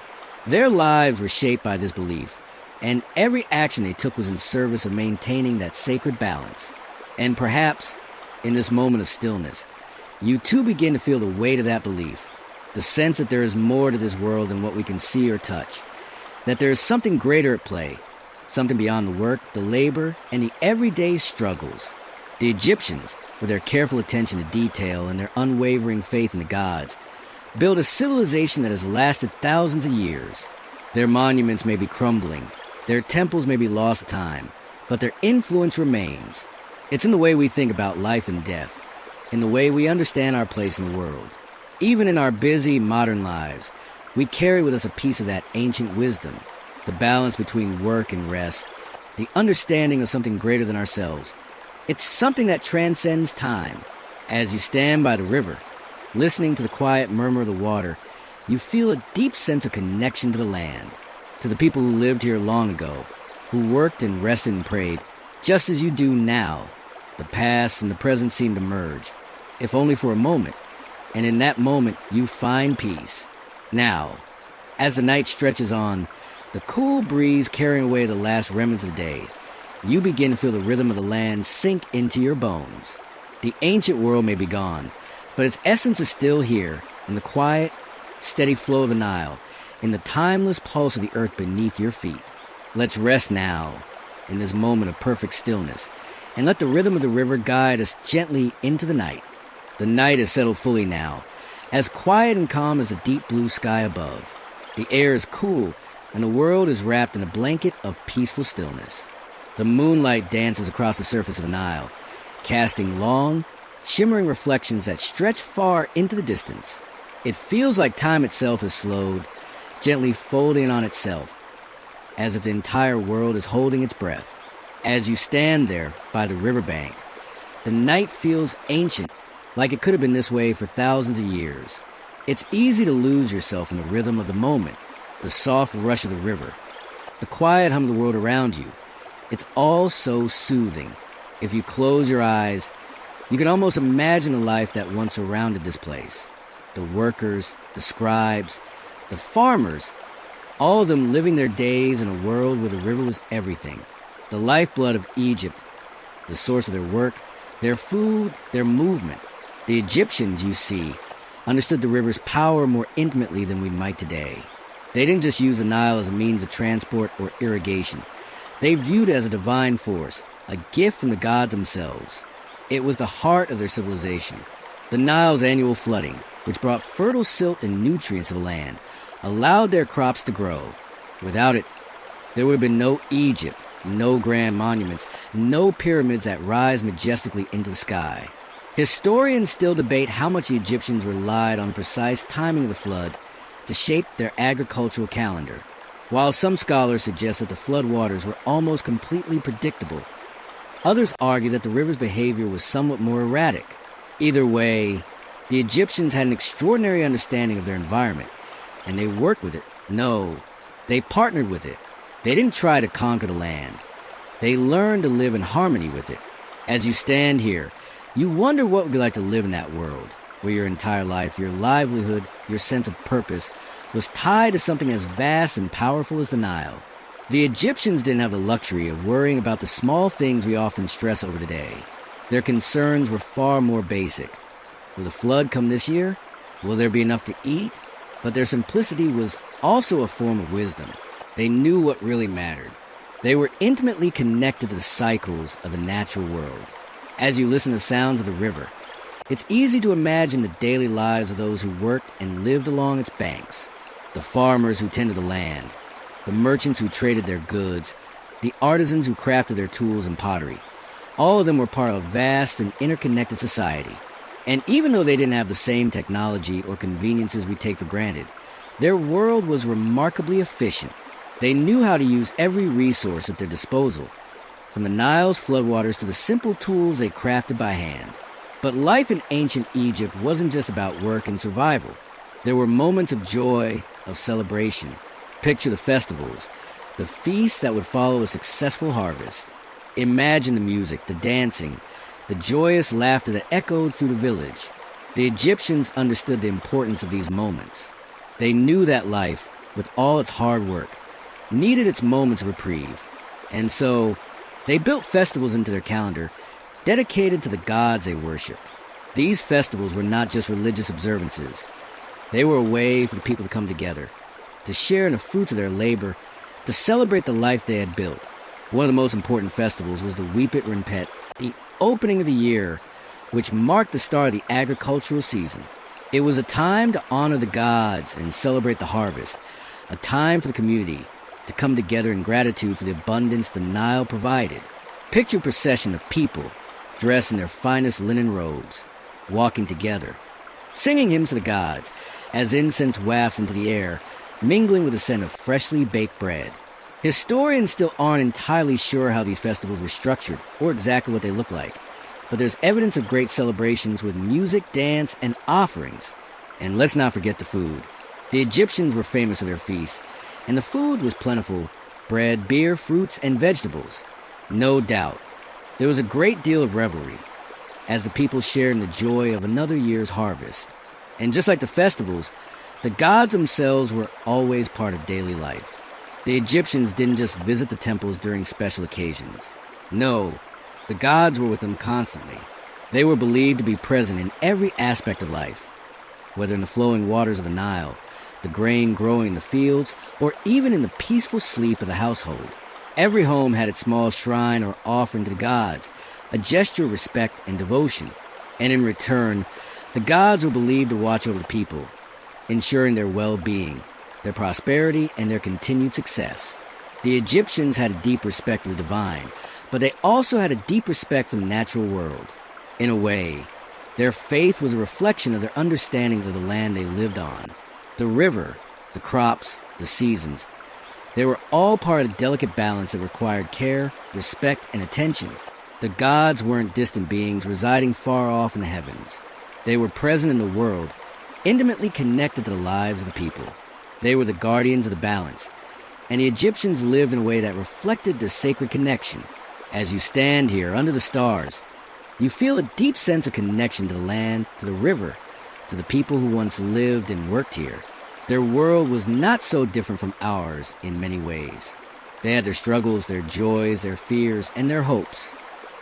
Their lives were shaped by this belief, and every action they took was in service of maintaining that sacred balance. And perhaps, in this moment of stillness, you too begin to feel the weight of that belief, the sense that there is more to this world than what we can see or touch, that there is something greater at play, something beyond the work, the labor, and the everyday struggles. The Egyptians, with their careful attention to detail and their unwavering faith in the gods, built a civilization that has lasted thousands of years. Their monuments may be crumbling, their temples may be lost to time, but their influence remains. It's in the way we think about life and death, in the way we understand our place in the world. Even in our busy modern lives, we carry with us a piece of that ancient wisdom, the balance between work and rest, the understanding of something greater than ourselves. It's something that transcends time. As you stand by the river, listening to the quiet murmur of the water, you feel a deep sense of connection to the land, to the people who lived here long ago, who worked and rested and prayed, just as you do now. The past and the present seem to merge, if only for a moment, and in that moment you find peace. Now, as the night stretches on, the cool breeze carrying away the last remnants of the day, you begin to feel the rhythm of the land sink into your bones. The ancient world may be gone, but its essence is still here, in the quiet, steady flow of the Nile, in the timeless pulse of the earth beneath your feet. Let's rest now, in this moment of perfect stillness, and let the rhythm of the river guide us gently into the night. The night is settled fully now, as quiet and calm as the deep blue sky above. The air is cool, and the world is wrapped in a blanket of peaceful stillness. The moonlight dances across the surface of the Nile, casting long, shimmering reflections that stretch far into the distance. It feels like time itself has slowed, gently folding on itself, as if the entire world is holding its breath. As you stand there by the riverbank, the night feels ancient, like it could have been this way for thousands of years. It's easy to lose yourself in the rhythm of the moment, the soft rush of the river, the quiet hum of the world around you. It's all so soothing. If you close your eyes, you can almost imagine the life that once surrounded this place. The workers, the scribes, the farmers, all of them living their days in a world where the river was everything. The lifeblood of Egypt, the source of their work, their food, their movement. The Egyptians, you see, understood the river's power more intimately than we might today. They didn't just use the Nile as a means of transport or irrigation. They viewed it as a divine force, a gift from the gods themselves. It was the heart of their civilization. The Nile's annual flooding, which brought fertile silt and nutrients to the land, allowed their crops to grow. Without it, there would have been no Egypt, no grand monuments, no pyramids that rise majestically into the sky. Historians still debate how much the Egyptians relied on the precise timing of the flood to shape their agricultural calendar, while some scholars suggest that the floodwaters were almost completely predictable. Others argue that the river's behavior was somewhat more erratic. Either way, the Egyptians had an extraordinary understanding of their environment, and they worked with it. No, they partnered with it. They didn't try to conquer the land. They learned to live in harmony with it. As you stand here, you wonder what it would be like to live in that world, where your entire life, your livelihood, your sense of purpose, was tied to something as vast and powerful as the Nile. The Egyptians didn't have the luxury of worrying about the small things we often stress over today. Their concerns were far more basic. Will the flood come this year? Will there be enough to eat? But their simplicity was also a form of wisdom. They knew what really mattered. They were intimately connected to the cycles of the natural world. As you listen to the sounds of the river, it's easy to imagine the daily lives of those who worked and lived along its banks. The farmers who tended the land, the merchants who traded their goods, the artisans who crafted their tools and pottery. All of them were part of a vast and interconnected society. And even though they didn't have the same technology or conveniences we take for granted, their world was remarkably efficient. They knew how to use every resource at their disposal, from the Nile's floodwaters to the simple tools they crafted by hand. But life in ancient Egypt wasn't just about work and survival. There were moments of joy, of celebration. Picture the festivals, the feasts that would follow a successful harvest. Imagine the music, the dancing, the joyous laughter that echoed through the village. The Egyptians understood the importance of these moments. They knew that life, with all its hard work, needed its moments of reprieve. And so, they built festivals into their calendar, dedicated to the gods they worshipped. These festivals were not just religious observances. They were a way for the people to come together, to share in the fruits of their labor, to celebrate the life they had built. One of the most important festivals was the Weepit Renpet, the opening of the year, which marked the start of the agricultural season. It was a time to honor the gods and celebrate the harvest, a time for the community to come together in gratitude for the abundance the Nile provided. Picture a procession of people dressed in their finest linen robes, walking together, singing hymns to the gods as incense wafts into the air, mingling with the scent of freshly baked bread. Historians still aren't entirely sure how these festivals were structured or exactly what they looked like, but there's evidence of great celebrations with music, dance, and offerings. And let's not forget the food. The Egyptians were famous for their feasts, and the food was plentiful: bread, beer, fruits, and vegetables. No doubt, there was a great deal of revelry, as the people shared in the joy of another year's harvest. And just like the festivals, the gods themselves were always part of daily life. The Egyptians didn't just visit the temples during special occasions. No, the gods were with them constantly. They were believed to be present in every aspect of life, whether in the flowing waters of the Nile, the grain growing in the fields, or even in the peaceful sleep of the household. Every home had its small shrine or offering to the gods, a gesture of respect and devotion. And in return, the gods were believed to watch over the people, ensuring their well-being, their prosperity, and their continued success. The Egyptians had a deep respect for the divine, but they also had a deep respect for the natural world. In a way, their faith was a reflection of their understanding of the land they lived on. The river, the crops, the seasons, they were all part of a delicate balance that required care, respect, and attention. The gods weren't distant beings residing far off in the heavens. They were present in the world, intimately connected to the lives of the people. They were the guardians of the balance, and the Egyptians lived in a way that reflected this sacred connection. As you stand here under the stars, you feel a deep sense of connection to the land, to the river, to the people who once lived and worked here. Their world was not so different from ours in many ways. They had their struggles, their joys, their fears, and their hopes.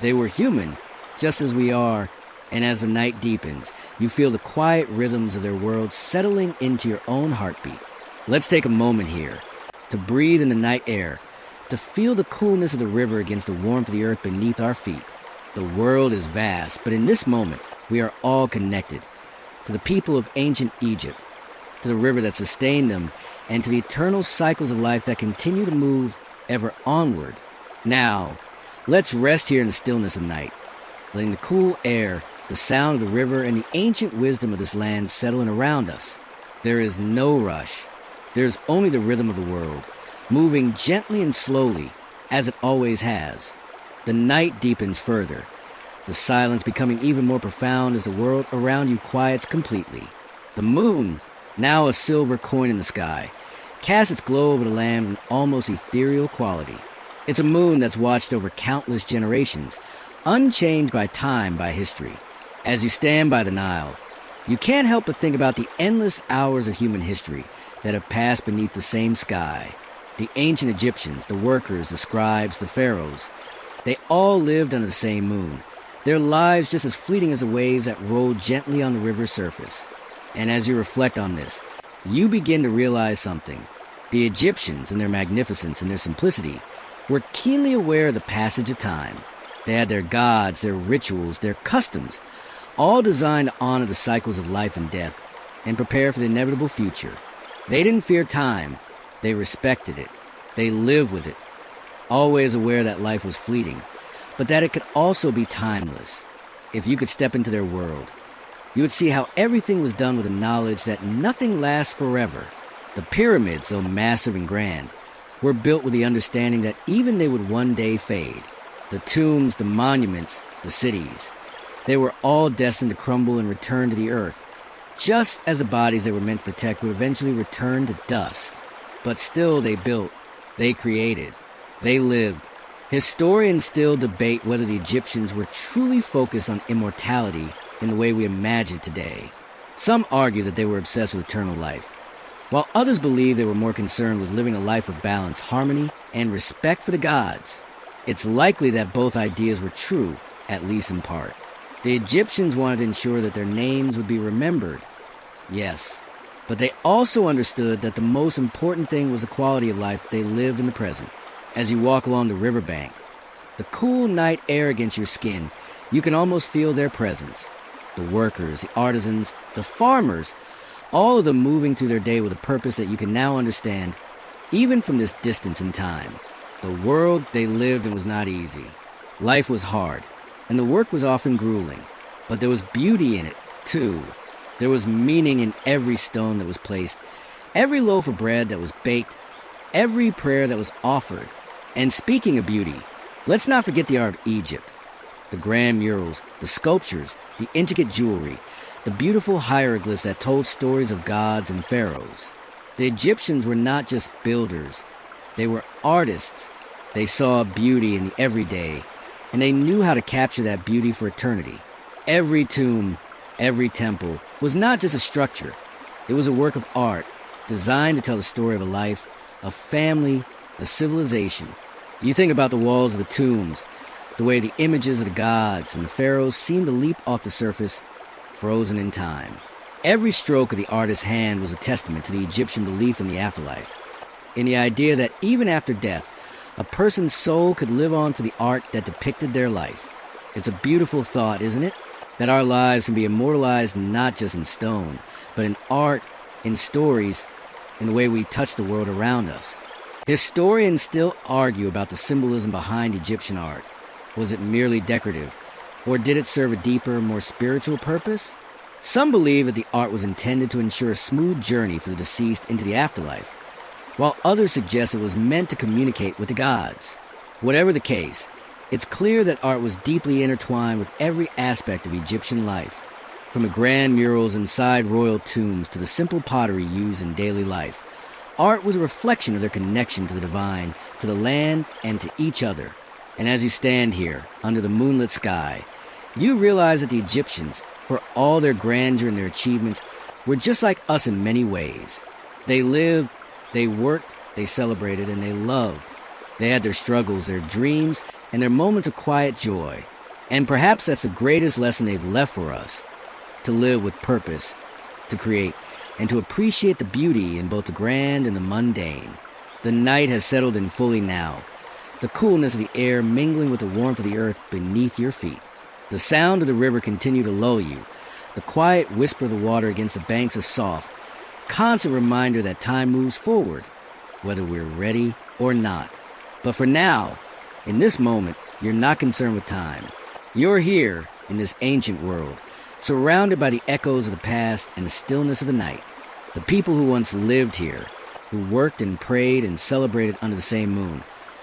They were human, just as we are, and as the night deepens, you feel the quiet rhythms of their world settling into your own heartbeat. Let's take a moment here to breathe in the night air, to feel the coolness of the river against the warmth of the earth beneath our feet. The world is vast, but in this moment, we are all connected to the people of ancient Egypt, to the river that sustained them, and to the eternal cycles of life that continue to move ever onward. Now, let's rest here in the stillness of night, letting the cool air, the sound of the river, and the ancient wisdom of this land settle in around us. There is no rush. There is only the rhythm of the world, moving gently and slowly, as it always has. The night deepens further, the silence becoming even more profound as the world around you quiets completely. The moon, now a silver coin in the sky, casts its glow over the land with almost ethereal quality. It's a moon that's watched over countless generations, unchanged by time, by history. As you stand by the Nile, you can't help but think about the endless hours of human history that have passed beneath the same sky. The ancient Egyptians, the workers, the scribes, the pharaohs, they all lived under the same moon, their lives just as fleeting as the waves that rolled gently on the river's surface. And as you reflect on this, you begin to realize something. The Egyptians, in their magnificence and their simplicity, were keenly aware of the passage of time. They had their gods, their rituals, their customs, all designed to honor the cycles of life and death and prepare for the inevitable future. They didn't fear time. They respected it. They lived with it, always aware that life was fleeting, but that it could also be timeless. If you could step into their world, you would see how everything was done with the knowledge that nothing lasts forever. The pyramids, though massive and grand, were built with the understanding that even they would one day fade. The tombs, the monuments, the cities, they were all destined to crumble and return to the earth, just as the bodies they were meant to protect would eventually return to dust. But still they built, they created, they lived. Historians still debate whether the Egyptians were truly focused on immortality in the way we imagine today. Some argue that they were obsessed with eternal life, while others believe they were more concerned with living a life of balance, harmony, and respect for the gods. It's likely that both ideas were true, at least in part. The Egyptians wanted to ensure that their names would be remembered. Yes, but they also understood that the most important thing was the quality of life they lived in the present. As you walk along the riverbank, the cool night air against your skin, you can almost feel their presence. The workers, the artisans, the farmers, all of them moving through their day with a purpose that you can now understand, even from this distance in time. The world they lived in was not easy. Life was hard, and the work was often grueling. But there was beauty in it, too. There was meaning in every stone that was placed, every loaf of bread that was baked, every prayer that was offered. And speaking of beauty, let's not forget the art of Egypt. The grand murals, the sculptures, the intricate jewelry, the beautiful hieroglyphs that told stories of gods and pharaohs. The Egyptians were not just builders. They were artists. They saw beauty in the everyday, and they knew how to capture that beauty for eternity. Every tomb, every temple was not just a structure. It was a work of art designed to tell the story of a life, a family, a civilization. You think about the walls of the tombs, the way the images of the gods and the pharaohs seemed to leap off the surface, frozen in time. Every stroke of the artist's hand was a testament to the Egyptian belief in the afterlife, in the idea that even after death, a person's soul could live on through the art that depicted their life. It's a beautiful thought, isn't it? That our lives can be immortalized not just in stone, but in art, in stories, in the way we touch the world around us. Historians still argue about the symbolism behind Egyptian art. Was it merely decorative, or did it serve a deeper, more spiritual purpose? Some believe that the art was intended to ensure a smooth journey for the deceased into the afterlife, while others suggest it was meant to communicate with the gods. Whatever the case, it's clear that art was deeply intertwined with every aspect of Egyptian life, From the grand murals inside royal tombs to the simple pottery used in daily life, art was a reflection of their connection to the divine, to the land, and to each other. And as you stand here, under the moonlit sky, you realize that the Egyptians, for all their grandeur and their achievements, were just like us in many ways. They lived, they worked, they celebrated, and they loved. They had their struggles, their dreams, and their moments of quiet joy. And perhaps that's the greatest lesson they've left for us: to live with purpose, to create, and to appreciate the beauty in both the grand and the mundane. The night has settled in fully now, the coolness of the air mingling with the warmth of the earth beneath your feet. The sound of the river continues to lull you. The quiet whisper of the water against the banks is soft, constant reminder that time moves forward, whether we're ready or not. But for now, in this moment, you're not concerned with time. You're here in this ancient world, surrounded by the echoes of the past and the stillness of the night. The people who once lived here, who worked and prayed and celebrated under the same moon,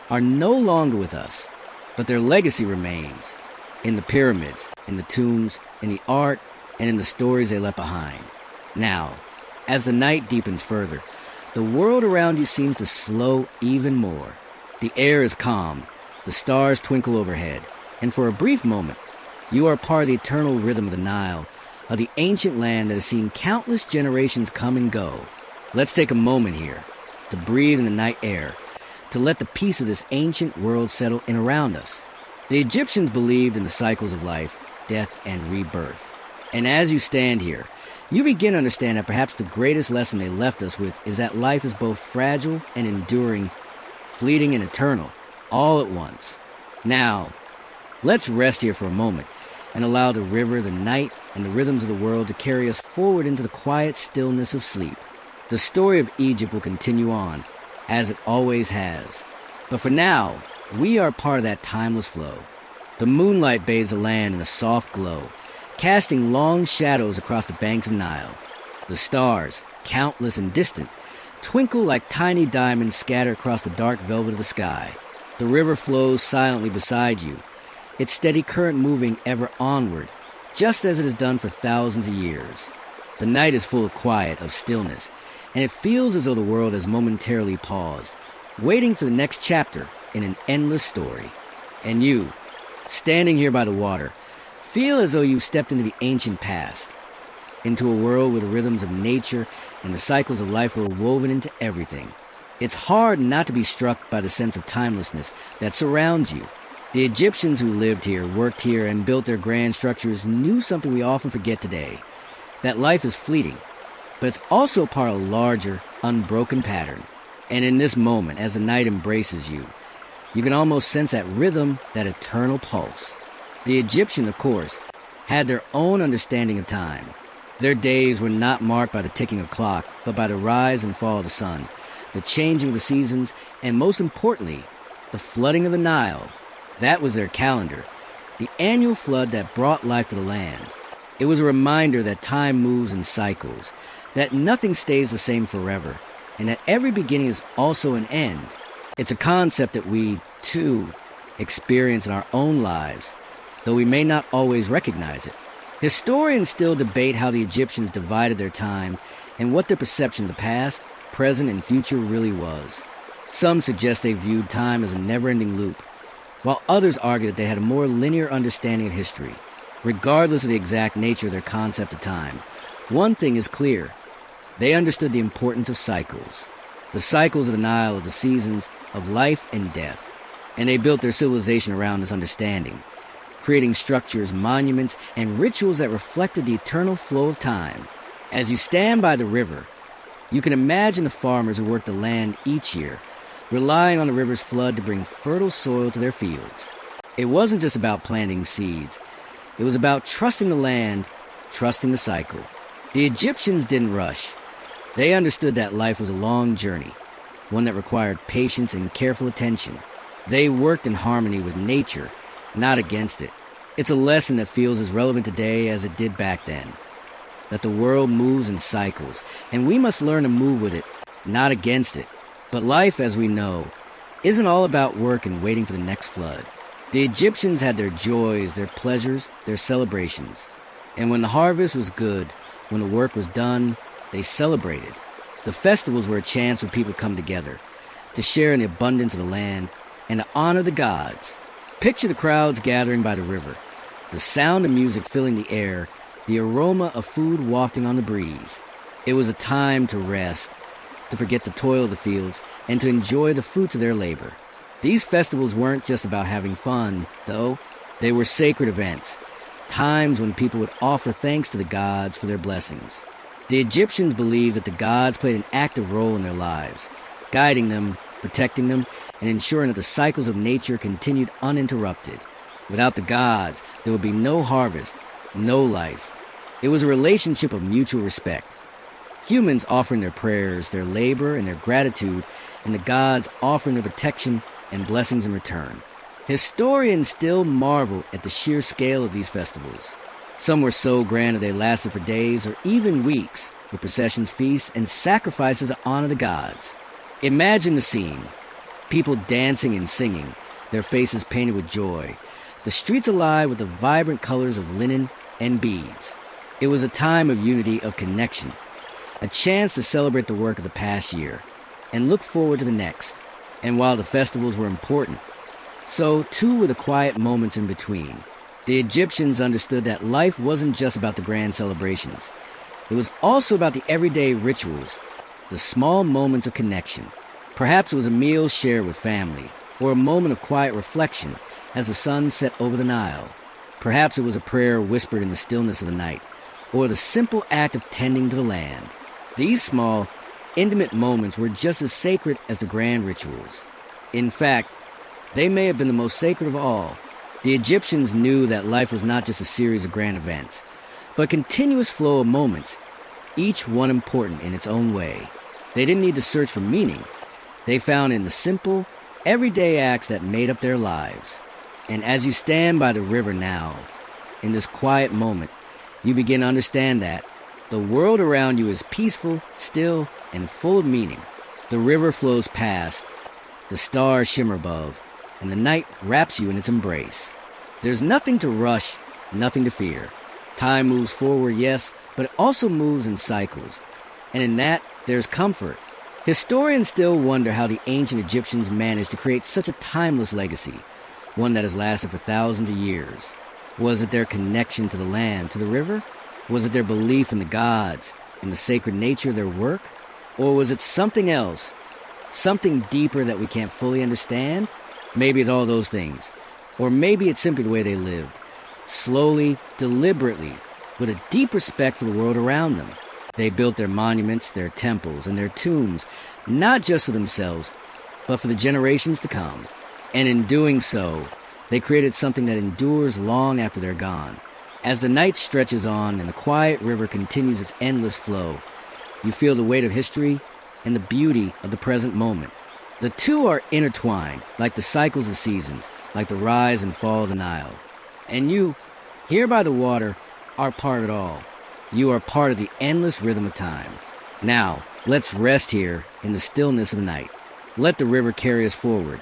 are no longer with us, but their legacy remains in the pyramids, in the tombs, in the art, and in the stories they left behind. Now, as the night deepens further, the world around you seems to slow even more. The air is calm, the stars twinkle overhead, and for a brief moment, you are part of the eternal rhythm of the Nile, of the ancient land that has seen countless generations come and go. Let's take a moment here to breathe in the night air, to let the peace of this ancient world settle in around us. The Egyptians believed in the cycles of life, death, and rebirth. And as you stand here, you begin to understand that perhaps the greatest lesson they left us with is that life is both fragile and enduring, fleeting and eternal, all at once. Now, let's rest here for a moment and allow the river, the night, and the rhythms of the world to carry us forward into the quiet stillness of sleep. The story of Egypt will continue on, as it always has. But for now, we are part of that timeless flow. The moonlight bathes the land in a soft glow, casting long shadows across the banks of Nile. The stars, countless and distant, twinkle like tiny diamonds scattered across the dark velvet of the sky. The river flows silently beside you, its steady current moving ever onward, just as it has done for thousands of years. The night is full of quiet, of stillness, and it feels as though the world has momentarily paused, waiting for the next chapter in an endless story. And you, standing here by the water, feel as though you've stepped into the ancient past, into a world where the rhythms of nature and the cycles of life are woven into everything. It's hard not to be struck by the sense of timelessness that surrounds you. The Egyptians who lived here, worked here, and built their grand structures knew something we often forget today, that life is fleeting, but it's also part of a larger, unbroken pattern. And in this moment, as the night embraces you, you can almost sense that rhythm, that eternal pulse. The Egyptians, of course, had their own understanding of time. Their days were not marked by the ticking of clock, but by the rise and fall of the sun, the changing of the seasons, and most importantly, the flooding of the Nile. That was their calendar, the annual flood that brought life to the land. It was a reminder that time moves in cycles, that nothing stays the same forever, and that every beginning is also an end. It's a concept that we, too, experience in our own lives, though we may not always recognize it. Historians still debate how the Egyptians divided their time and what their perception of the past, present, and future really was. Some suggest they viewed time as a never-ending loop, while others argue that they had a more linear understanding of history. Regardless of the exact nature of their concept of time, one thing is clear: they understood the importance of cycles. The cycles of the Nile, of the seasons, of life and death. And they built their civilization around this understanding, creating structures, monuments, and rituals that reflected the eternal flow of time. As you stand by the river, you can imagine the farmers who worked the land each year, relying on the river's flood to bring fertile soil to their fields. It wasn't just about planting seeds. It was about trusting the land, trusting the cycle. The Egyptians didn't rush. They understood that life was a long journey, one that required patience and careful attention. They worked in harmony with nature, not against it. It's a lesson that feels as relevant today as it did back then, that the world moves in cycles, and we must learn to move with it, not against it. But life, as we know, isn't all about work and waiting for the next flood. The Egyptians had their joys, their pleasures, their celebrations. And when the harvest was good, when the work was done, they celebrated. The festivals were a chance for people to come together, to share in the abundance of the land, and to honor the gods. Picture the crowds gathering by the river, the sound of music filling the air, the aroma of food wafting on the breeze. It was a time to rest, to forget the toil of the fields, and to enjoy the fruits of their labor. These festivals weren't just about having fun, though. They were sacred events, times when people would offer thanks to the gods for their blessings. The Egyptians believed that the gods played an active role in their lives, guiding them, protecting them, and ensuring that the cycles of nature continued uninterrupted. Without the gods, there would be no harvest, no life. It was a relationship of mutual respect. Humans offering their prayers, their labor, and their gratitude, and the gods offering their protection and blessings in return. Historians still marvel at the sheer scale of these festivals. Some were so grand that they lasted for days or even weeks, with processions, feasts, and sacrifices to honor the gods. Imagine the scene. People dancing and singing, their faces painted with joy, the streets alive with the vibrant colors of linen and beads. It was a time of unity, of connection, a chance to celebrate the work of the past year and look forward to the next. And while the festivals were important, so too were the quiet moments in between. The Egyptians understood that life wasn't just about the grand celebrations. It was also about the everyday rituals, the small moments of connection. Perhaps it was a meal shared with family, or a moment of quiet reflection as the sun set over the Nile. Perhaps it was a prayer whispered in the stillness of the night, or the simple act of tending to the land. These small, intimate moments were just as sacred as the grand rituals. In fact, they may have been the most sacred of all. The Egyptians knew that life was not just a series of grand events, but a continuous flow of moments, each one important in its own way. They didn't need to search for meaning. They found in the simple, everyday acts that made up their lives. And as you stand by the river now, in this quiet moment, you begin to understand that the world around you is peaceful, still, and full of meaning. The river flows past, the stars shimmer above, and the night wraps you in its embrace. There's nothing to rush, nothing to fear. Time moves forward, yes, but it also moves in cycles. And in that, there's comfort. Historians still wonder how the ancient Egyptians managed to create such a timeless legacy, one that has lasted for thousands of years. Was it their connection to the land, to the river? Was it their belief in the gods, in the sacred nature of their work? Or was it something else, something deeper that we can't fully understand? Maybe it's all those things. Or maybe it's simply the way they lived, slowly, deliberately, with a deep respect for the world around them. They built their monuments, their temples, and their tombs, not just for themselves, but for the generations to come. And in doing so, they created something that endures long after they're gone. As the night stretches on and the quiet river continues its endless flow, you feel the weight of history and the beauty of the present moment. The two are intertwined, like the cycles of seasons, like the rise and fall of the Nile. And you, here by the water, are part of it all. You are part of the endless rhythm of time. Now, let's rest here in the stillness of the night. Let the river carry us forward,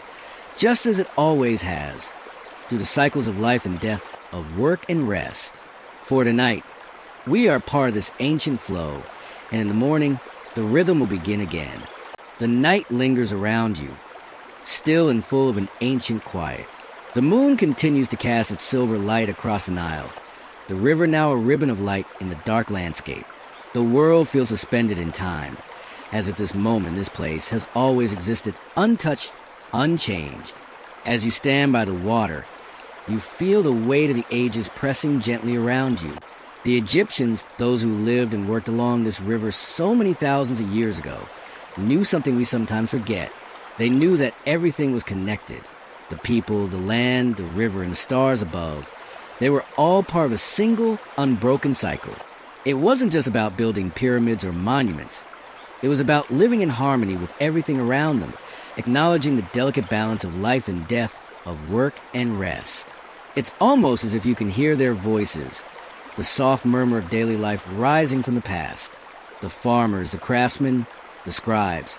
just as it always has, through the cycles of life and death, of work and rest. For tonight, we are part of this ancient flow, and in the morning, the rhythm will begin again. The night lingers around you, still and full of an ancient quiet. The moon continues to cast its silver light across the Nile, the river now a ribbon of light in the dark landscape. The world feels suspended in time, as if this moment, this place, has always existed untouched, unchanged. As you stand by the water, you feel the weight of the ages pressing gently around you. The Egyptians, those who lived and worked along this river so many thousands of years ago, knew something we sometimes forget. They knew that everything was connected. The people, the land, the river, and the stars above. They were all part of a single, unbroken cycle. It wasn't just about building pyramids or monuments. It was about living in harmony with everything around them, acknowledging the delicate balance of life and death, of work and rest. It's almost as if you can hear their voices, the soft murmur of daily life rising from the past. The farmers, the craftsmen, the scribes.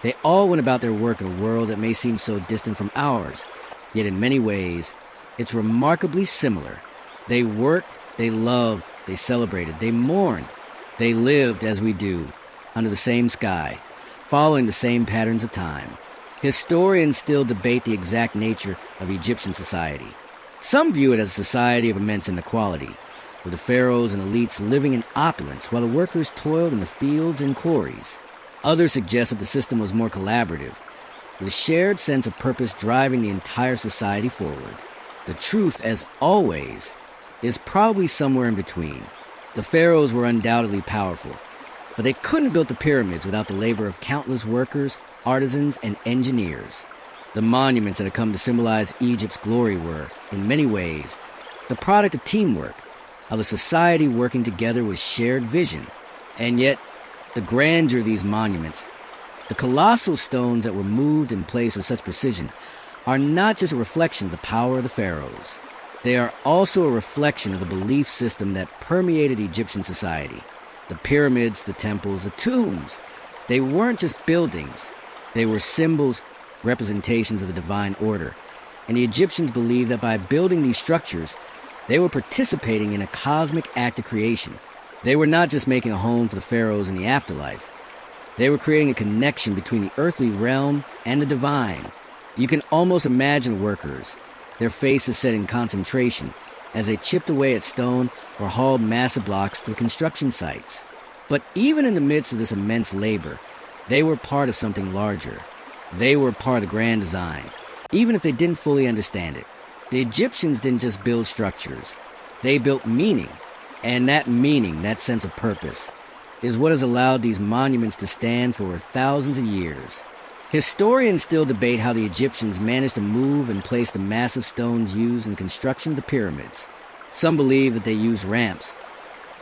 They all went about their work in a world that may seem so distant from ours, yet in many ways, it's remarkably similar. They worked, they loved, they celebrated, they mourned. They lived as we do, under the same sky, following the same patterns of time. Historians still debate the exact nature of Egyptian society. Some view it as a society of immense inequality, with the pharaohs and elites living in opulence while the workers toiled in the fields and quarries. Others suggest that the system was more collaborative, with a shared sense of purpose driving the entire society forward. The truth, as always, is probably somewhere in between. The pharaohs were undoubtedly powerful, but they couldn't have built the pyramids without the labor of countless workers, artisans, and engineers. The monuments that have come to symbolize Egypt's glory were, in many ways, the product of teamwork, of a society working together with shared vision. And yet, the grandeur of these monuments, the colossal stones that were moved in place with such precision, are not just a reflection of the power of the pharaohs. They are also a reflection of the belief system that permeated Egyptian society. The pyramids, the temples, the tombs, they weren't just buildings. They were symbols, representations of the divine order. And the Egyptians believed that by building these structures, they were participating in a cosmic act of creation. They were not just making a home for the pharaohs in the afterlife. They were creating a connection between the earthly realm and the divine. You can almost imagine workers, their faces set in concentration, as they chipped away at stone or hauled massive blocks to construction sites. But even in the midst of this immense labor, they were part of something larger. They were part of the grand design, even if they didn't fully understand it. The Egyptians didn't just build structures. They built meaning. And that meaning, that sense of purpose, is what has allowed these monuments to stand for thousands of years. Historians still debate how the Egyptians managed to move and place the massive stones used in construction of the pyramids. Some believe that they used ramps.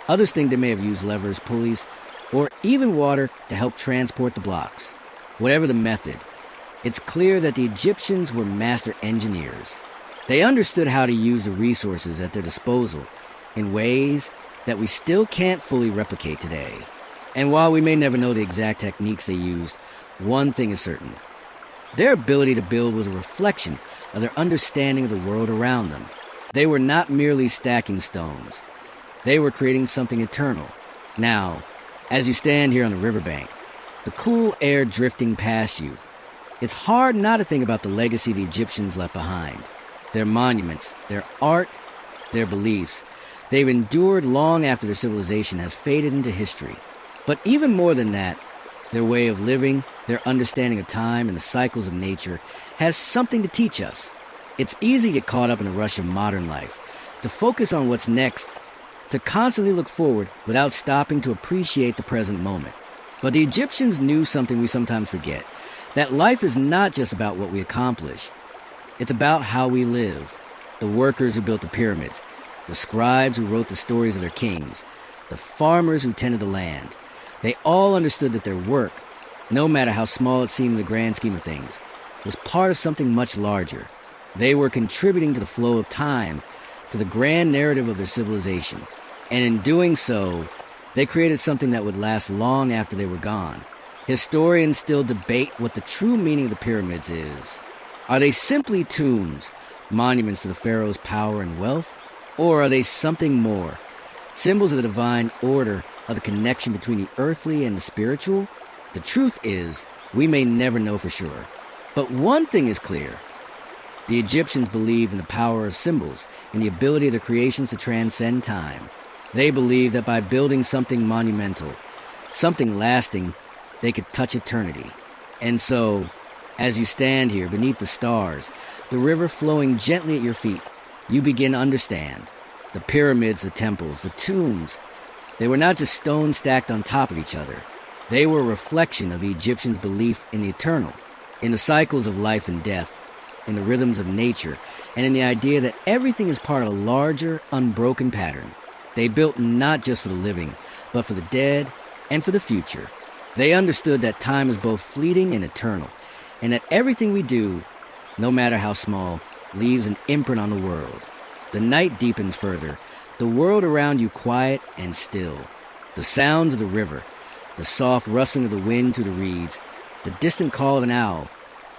Others think they may have used levers, pulleys, or even water to help transport the blocks. Whatever the method, it's clear that the Egyptians were master engineers. They understood how to use the resources at their disposal in ways that we still can't fully replicate today. And while we may never know the exact techniques they used, one thing is certain. Their ability to build was a reflection of their understanding of the world around them. They were not merely stacking stones. They were creating something eternal. Now, as you stand here on the riverbank, the cool air drifting past you, it's hard not to think about the legacy the Egyptians left behind. Their monuments, their art, their beliefs. They've endured long after their civilization has faded into history. But even more than that, their way of living, their understanding of time and the cycles of nature has something to teach us. It's easy to get caught up in the rush of modern life, to focus on what's next, to constantly look forward without stopping to appreciate the present moment. But the Egyptians knew something we sometimes forget, that life is not just about what we accomplish. It's about how we live. The workers who built the pyramids, the scribes who wrote the stories of their kings, the farmers who tended the land, they all understood that their work, no matter how small it seemed in the grand scheme of things, was part of something much larger. They were contributing to the flow of time, to the grand narrative of their civilization. And in doing so, they created something that would last long after they were gone. Historians still debate what the true meaning of the pyramids is. Are they simply tombs, monuments to the pharaoh's power and wealth? Or are they something more, symbols of the divine order, of the connection between the earthly and the spiritual? The truth is, we may never know for sure. But one thing is clear. The Egyptians believed in the power of symbols and the ability of their creations to transcend time. They believed that by building something monumental, something lasting, they could touch eternity. And so, as you stand here beneath the stars, the river flowing gently at your feet, you begin to understand. The pyramids, the temples, the tombs, they were not just stones stacked on top of each other. They were a reflection of the Egyptians' belief in the eternal, in the cycles of life and death, in the rhythms of nature, and in the idea that everything is part of a larger, unbroken pattern. They built not just for the living, but for the dead and for the future. They understood that time is both fleeting and eternal, and that everything we do, no matter how small, leaves an imprint on the world. The night deepens further, the world around you quiet and still. The sounds of the river, the soft rustling of the wind through the reeds, the distant call of an owl,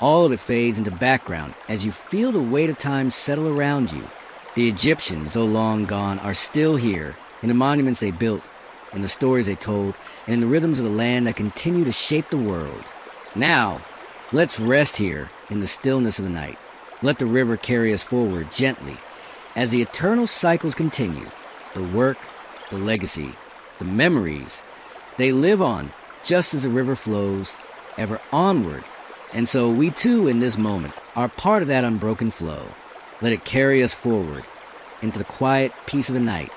all of it fades into background as you feel the weight of time settle around you. The Egyptians, though long gone, are still here, in the monuments they built, in the stories they told, and in the rhythms of the land that continue to shape the world. Now, let's rest here in the stillness of the night. Let the river carry us forward gently as the eternal cycles continue. The work, the legacy, the memories, they live on just as the river flows, ever onward. And so we too, in this moment, are part of that unbroken flow. Let it carry us forward into the quiet peace of the night.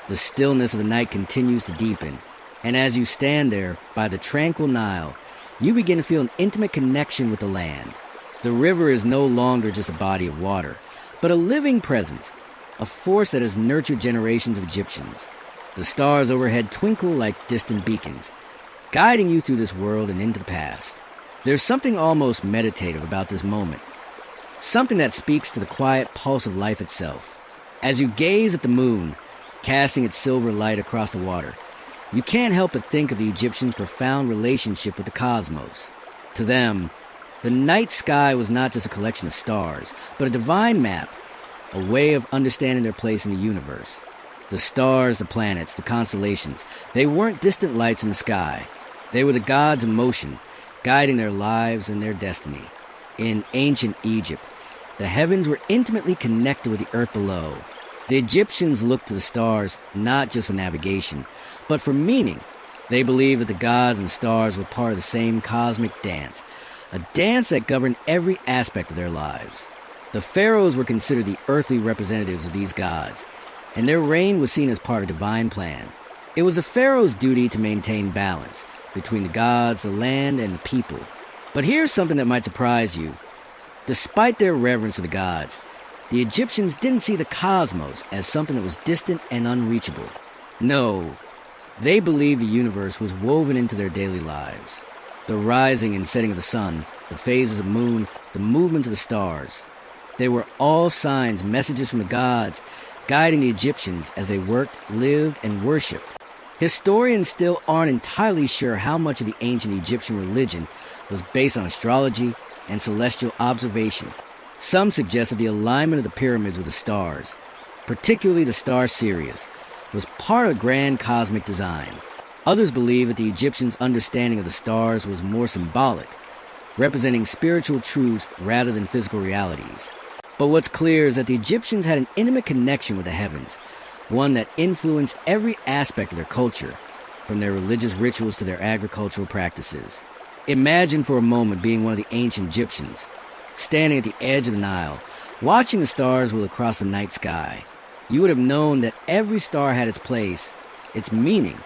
The stillness of the night continues to deepen, and as you stand there by the tranquil Nile, you begin to feel an intimate connection with the land. The river is no longer just a body of water, but a living presence, a force that has nurtured generations of Egyptians. The stars overhead twinkle like distant beacons, guiding you through this world and into the past. There's something almost meditative about this moment, something that speaks to the quiet pulse of life itself. As you gaze at the moon, casting its silver light across the water, you can't help but think of the Egyptians' profound relationship with the cosmos. To them, the night sky was not just a collection of stars, but a divine map, a way of understanding their place in the universe. The stars, the planets, the constellations, they weren't distant lights in the sky. They were the gods of motion, guiding their lives and their destiny. In ancient Egypt, the heavens were intimately connected with the earth below. The Egyptians looked to the stars not just for navigation, but for meaning. They believed that the gods and stars were part of the same cosmic dance, a dance that governed every aspect of their lives. The pharaohs were considered the earthly representatives of these gods, and their reign was seen as part of a divine plan. It was the pharaoh's duty to maintain balance between the gods, the land, and the people. But here's something that might surprise you. Despite their reverence for the gods, the Egyptians didn't see the cosmos as something that was distant and unreachable. No, they believed the universe was woven into their daily lives. The rising and setting of the sun, the phases of the moon, the movement of the stars. They were all signs, messages from the gods, guiding the Egyptians as they worked, lived, and worshipped. Historians still aren't entirely sure how much of the ancient Egyptian religion was based on astrology and celestial observation. Some suggest that the alignment of the pyramids with the stars, particularly the star Sirius, was part of a grand cosmic design. Others believe that the Egyptians' understanding of the stars was more symbolic, representing spiritual truths rather than physical realities. But what's clear is that the Egyptians had an intimate connection with the heavens, one that influenced every aspect of their culture, from their religious rituals to their agricultural practices. Imagine for a moment being one of the ancient Egyptians, standing at the edge of the Nile, watching the stars wheel across the night sky. You would have known that every star had its place, its meaning.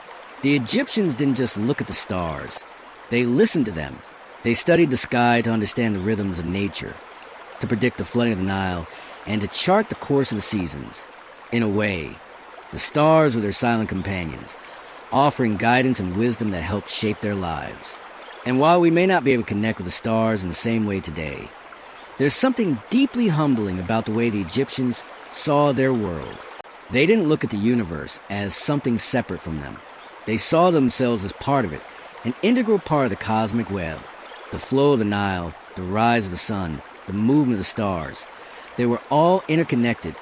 The Egyptians didn't just look at the stars. They listened to them. They studied the sky to understand the rhythms of nature, to predict the flooding of the Nile, and to chart the course of the seasons. In a way, the stars were their silent companions, offering guidance and wisdom that helped shape their lives. And while we may not be able to connect with the stars in the same way today, there's something deeply humbling about the way the Egyptians saw their world. They didn't look at the universe as something separate from them. They saw themselves as part of it, an integral part of the cosmic web. The flow of the Nile, the rise of the sun, the movement of the stars, they were all interconnected,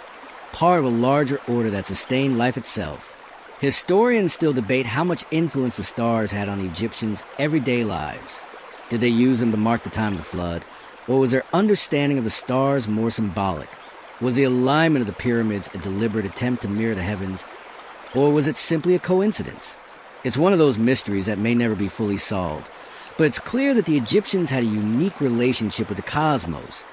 part of a larger order that sustained life itself. Historians still debate how much influence the stars had on the Egyptians' everyday lives. Did they use them to mark the time of the flood, or was their understanding of the stars more symbolic? Was the alignment of the pyramids a deliberate attempt to mirror the heavens, or was it simply a coincidence? It's one of those mysteries that may never be fully solved, but it's clear that the Egyptians had a unique relationship with the cosmos,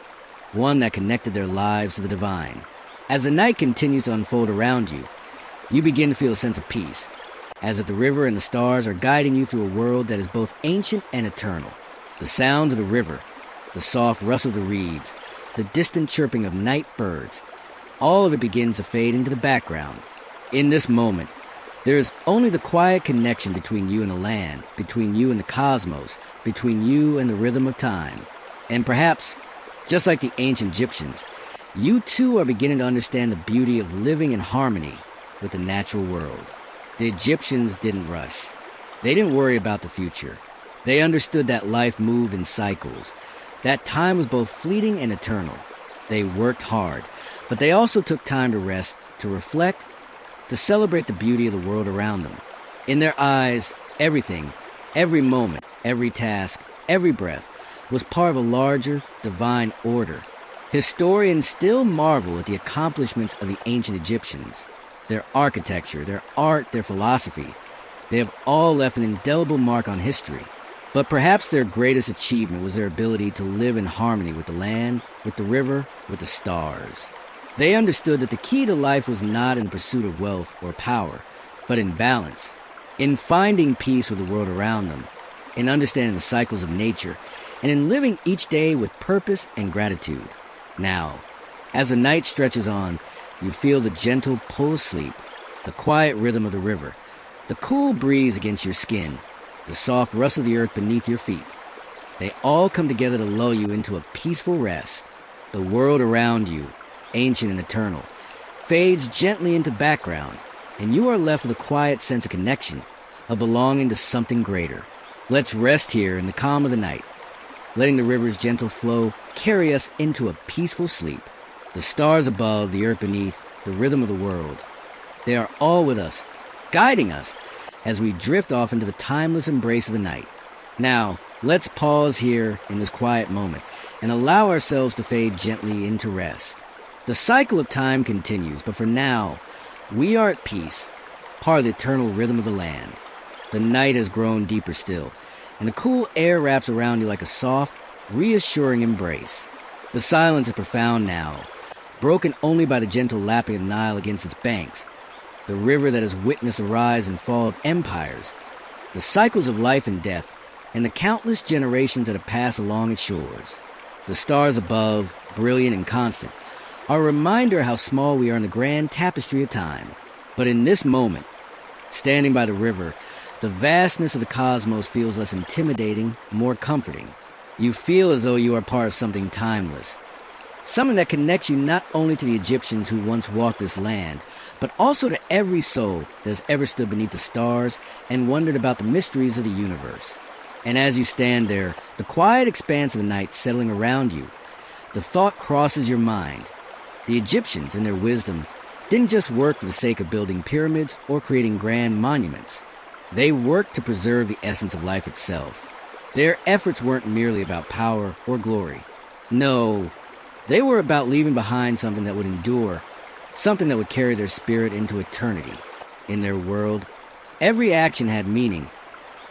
one that connected their lives to the divine. As the night continues to unfold around you, you begin to feel a sense of peace, as if the river and the stars are guiding you through a world that is both ancient and eternal. The sounds of the river, the soft rustle of the reeds, the distant chirping of night birds, all of it begins to fade into the background. In this moment, there is only the quiet connection between you and the land, between you and the cosmos, between you and the rhythm of time. And perhaps, just like the ancient Egyptians, you too are beginning to understand the beauty of living in harmony with the natural world. The Egyptians didn't rush. They didn't worry about the future. They understood that life moved in cycles, that time was both fleeting and eternal. They worked hard, but they also took time to rest, to reflect, to celebrate the beauty of the world around them. In their eyes, everything, every moment, every task, every breath was part of a larger, divine order. Historians still marvel at the accomplishments of the ancient Egyptians. Their architecture, their art, their philosophy. They have all left an indelible mark on history. But perhaps their greatest achievement was their ability to live in harmony with the land, with the river, with the stars. They understood that the key to life was not in the pursuit of wealth or power, but in balance, in finding peace with the world around them, in understanding the cycles of nature, and in living each day with purpose and gratitude. Now, as the night stretches on, you feel the gentle pull of sleep, the quiet rhythm of the river, the cool breeze against your skin, the soft rustle of the earth beneath your feet. They all come together to lull you into a peaceful rest. The world around you, ancient and eternal, fades gently into background, and you are left with a quiet sense of connection, of belonging to something greater. Let's rest here in the calm of the night, letting the river's gentle flow carry us into a peaceful sleep. The stars above, the earth beneath, the rhythm of the world, they are all with us, guiding us as we drift off into the timeless embrace of the night. Now, let's pause here in this quiet moment and allow ourselves to fade gently into rest. The cycle of time continues, but for now, we are at peace, part of the eternal rhythm of the land. The night has grown deeper still, and the cool air wraps around you like a soft, reassuring embrace. The silence is profound now, broken only by the gentle lapping of the Nile against its banks, the river that has witnessed the rise and fall of empires, the cycles of life and death, and the countless generations that have passed along its shores. The stars above, brilliant and constant, are a reminder how small we are in the grand tapestry of time. But in this moment, standing by the river, the vastness of the cosmos feels less intimidating, more comforting. You feel as though you are part of something timeless, something that connects you not only to the Egyptians who once walked this land, but also to every soul that has ever stood beneath the stars and wondered about the mysteries of the universe. And as you stand there, the quiet expanse of the night settling around you, the thought crosses your mind. The Egyptians, in their wisdom, didn't just work for the sake of building pyramids or creating grand monuments. They worked to preserve the essence of life itself. Their efforts weren't merely about power or glory. No, they were about leaving behind something that would endure, something that would carry their spirit into eternity. In their world, every action had meaning,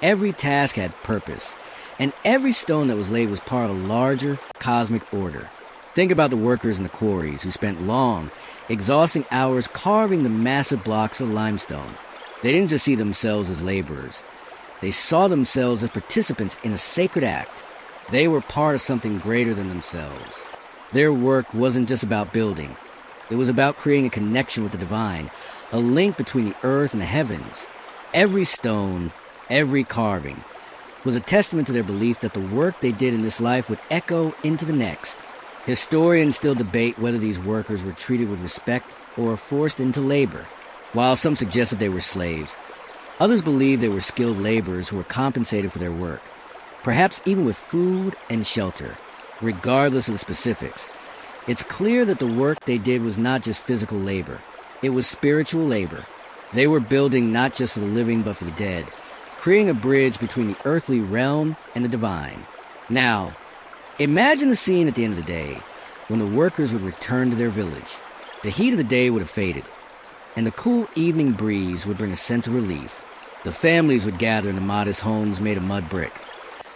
every task had purpose, and every stone that was laid was part of a larger cosmic order. Think about the workers in the quarries who spent long, exhausting hours carving the massive blocks of limestone. They didn't just see themselves as laborers. They saw themselves as participants in a sacred act. They were part of something greater than themselves. Their work wasn't just about building. It was about creating a connection with the divine, a link between the earth and the heavens. Every stone, every carving, was a testament to their belief that the work they did in this life would echo into the next. Historians still debate whether these workers were treated with respect or forced into labor. While some suggest that they were slaves, others believe they were skilled laborers who were compensated for their work, perhaps even with food and shelter. Regardless of the specifics, it's clear that the work they did was not just physical labor. It was spiritual labor. They were building not just for the living but for the dead, creating a bridge between the earthly realm and the divine. Now, imagine the scene at the end of the day, when the workers would return to their village. The heat of the day would have faded, and the cool evening breeze would bring a sense of relief. The families would gather in the modest homes made of mud brick,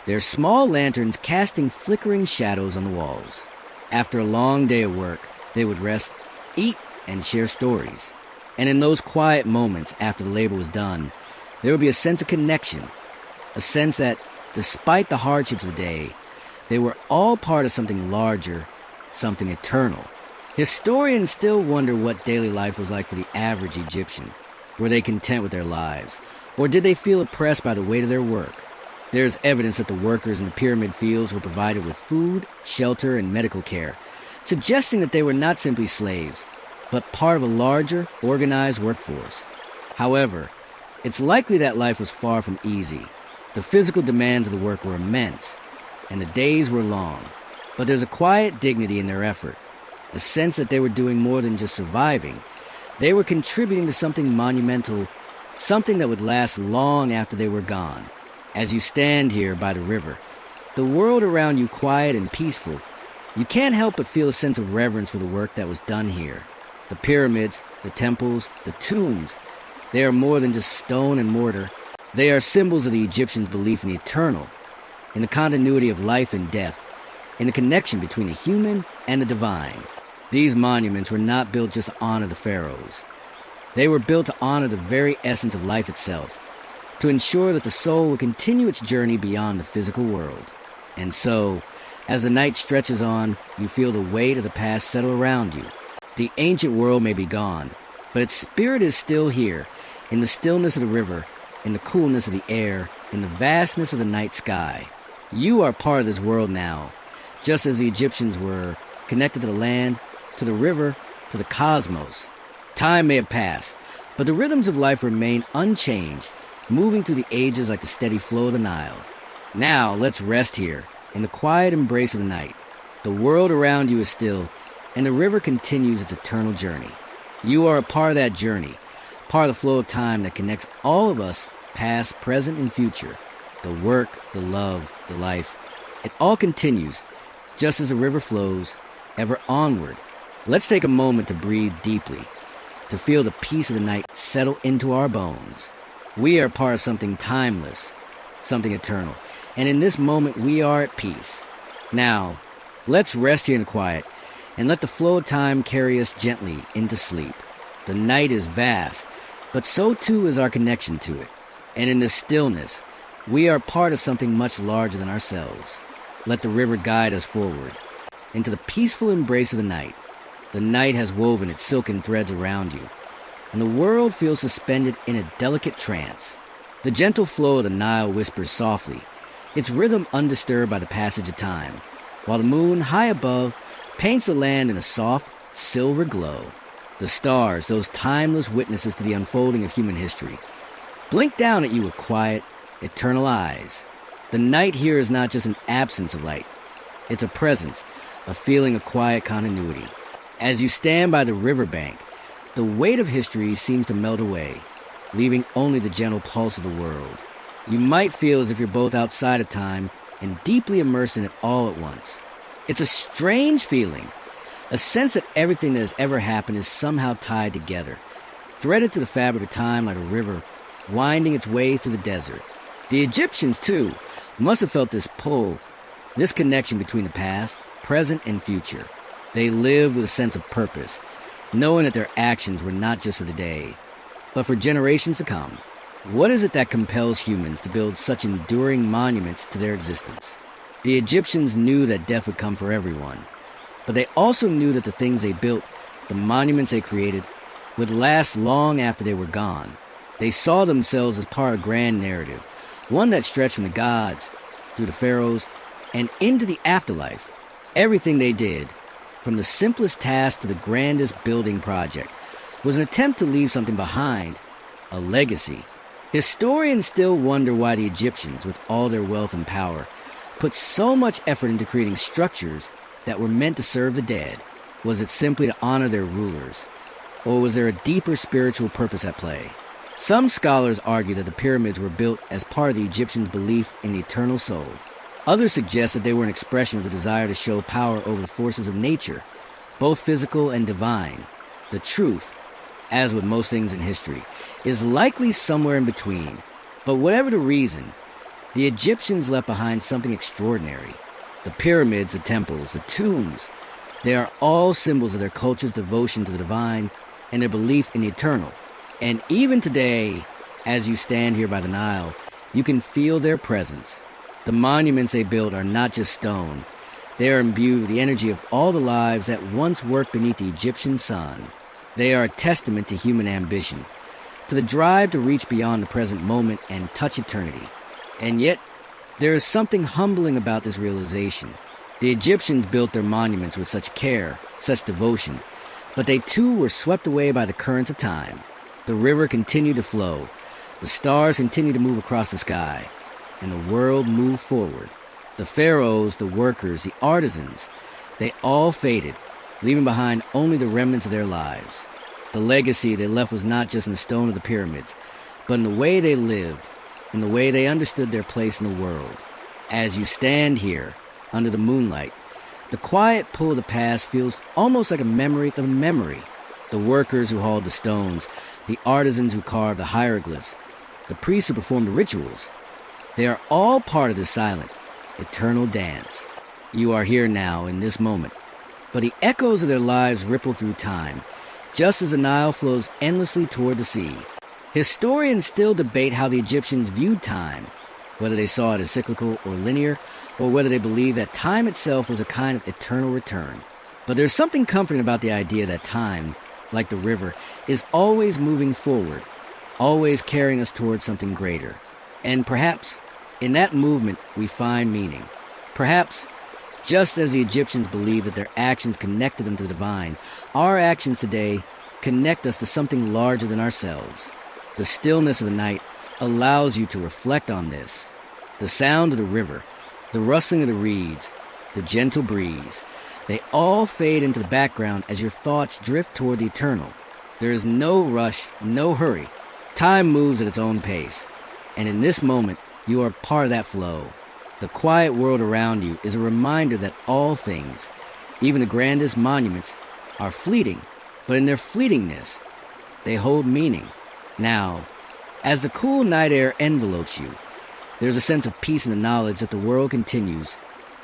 their small lanterns casting flickering shadows on the walls. After a long day of work, they would rest, eat, and share stories. And in those quiet moments after the labor was done, there would be a sense of connection, a sense that, despite the hardships of the day, they were all part of something larger, something eternal. Historians still wonder what daily life was like for the average Egyptian. Were they content with their lives, or did they feel oppressed by the weight of their work? There is evidence that the workers in the pyramid fields were provided with food, shelter, and medical care, suggesting that they were not simply slaves, but part of a larger, organized workforce. However, it's likely that life was far from easy. The physical demands of the work were immense, and the days were long. But there's a quiet dignity in their effort, a sense that they were doing more than just surviving. They were contributing to something monumental, something that would last long after they were gone. As you stand here by the river, the world around you quiet and peaceful, you can't help but feel a sense of reverence for the work that was done here. The pyramids, the temples, the tombs, they are more than just stone and mortar. They are symbols of the Egyptians' belief in the eternal, in the continuity of life and death, in the connection between the human and the divine. These monuments were not built just to honor the pharaohs. They were built to honor the very essence of life itself, to ensure that the soul will continue its journey beyond the physical world. And so, as the night stretches on, you feel the weight of the past settle around you. The ancient world may be gone, but its spirit is still here, in the stillness of the river, in the coolness of the air, in the vastness of the night sky. You are part of this world now, just as the Egyptians were, connected to the land, to the river, to the cosmos. Time may have passed, but the rhythms of life remain unchanged, moving through the ages like the steady flow of the Nile. Now, let's rest here, in the quiet embrace of the night. The world around you is still, and the river continues its eternal journey. You are a part of that journey, part of the flow of time that connects all of us, past, present, and future. The work, the love, the life, it all continues, just as the river flows, ever onward. Let's take a moment to breathe deeply, to feel the peace of the night settle into our bones. We are part of something timeless, something eternal, and in this moment we are at peace. Now, let's rest here in quiet, and let the flow of time carry us gently into sleep. The night is vast, but so too is our connection to it. And in this stillness, we are part of something much larger than ourselves. Let the river guide us forward, into the peaceful embrace of the night. The night has woven its silken threads around you, and the world feels suspended in a delicate trance. The gentle flow of the Nile whispers softly, its rhythm undisturbed by the passage of time, while the moon, high above, paints the land in a soft, silver glow. The stars, those timeless witnesses to the unfolding of human history, blink down at you with quiet, eternal eyes. The night here is not just an absence of light. It's a presence, a feeling of quiet continuity. As you stand by the riverbank, the weight of history seems to melt away, leaving only the gentle pulse of the world. You might feel as if you're both outside of time and deeply immersed in it all at once. It's a strange feeling, a sense that everything that has ever happened is somehow tied together, threaded to the fabric of time like a river, winding its way through the desert. The Egyptians, too, must have felt this pull, this connection between the past, present, and future. They lived with a sense of purpose, knowing that their actions were not just for today, but for generations to come. What is it that compels humans to build such enduring monuments to their existence? The Egyptians knew that death would come for everyone, but they also knew that the things they built, the monuments they created, would last long after they were gone. They saw themselves as part of a grand narrative, one that stretched from the gods, through the pharaohs, and into the afterlife. Everything they did, from the simplest task to the grandest building project, was an attempt to leave something behind, a legacy. Historians still wonder why the Egyptians, with all their wealth and power, put so much effort into creating structures that were meant to serve the dead. Was it simply to honor their rulers, or was there a deeper spiritual purpose at play? Some scholars argue that the pyramids were built as part of the Egyptians' belief in the eternal soul. Others suggest that they were an expression of the desire to show power over the forces of nature, both physical and divine. The truth, as with most things in history, is likely somewhere in between. But whatever the reason, the Egyptians left behind something extraordinary. The pyramids, the temples, the tombs, they are all symbols of their culture's devotion to the divine and their belief in the eternal. And even today, as you stand here by the Nile, you can feel their presence. The monuments they built are not just stone. They are imbued with the energy of all the lives that once worked beneath the Egyptian sun. They are a testament to human ambition, to the drive to reach beyond the present moment and touch eternity. And yet, there is something humbling about this realization. The Egyptians built their monuments with such care, such devotion, but they too were swept away by the currents of time. The river continued to flow, the stars continued to move across the sky, and the world moved forward. The pharaohs, the workers, the artisans, they all faded, leaving behind only the remnants of their lives. The legacy they left was not just in the stone of the pyramids, but in the way they lived, in the way they understood their place in the world. As you stand here, under the moonlight, the quiet pull of the past feels almost like a memory of a memory. The workers who hauled the stones, the artisans who carved the hieroglyphs, the priests who performed the rituals, they are all part of this silent, eternal dance. You are here now in this moment, but the echoes of their lives ripple through time, just as the Nile flows endlessly toward the sea. Historians still debate how the Egyptians viewed time, whether they saw it as cyclical or linear, or whether they believed that time itself was a kind of eternal return. But there's something comforting about the idea that time, like the river, is always moving forward, always carrying us towards something greater. And perhaps in that movement we find meaning. Perhaps, just as the Egyptians believed that their actions connected them to the divine, our actions today connect us to something larger than ourselves. The stillness of the night allows you to reflect on this. The sound of the river, the rustling of the reeds, the gentle breeze, they all fade into the background as your thoughts drift toward the eternal. There is no rush, no hurry. Time moves at its own pace. And in this moment, you are part of that flow. The quiet world around you is a reminder that all things, even the grandest monuments, are fleeting. But in their fleetingness, they hold meaning. Now, as the cool night air envelopes you, there's a sense of peace in the knowledge that the world continues,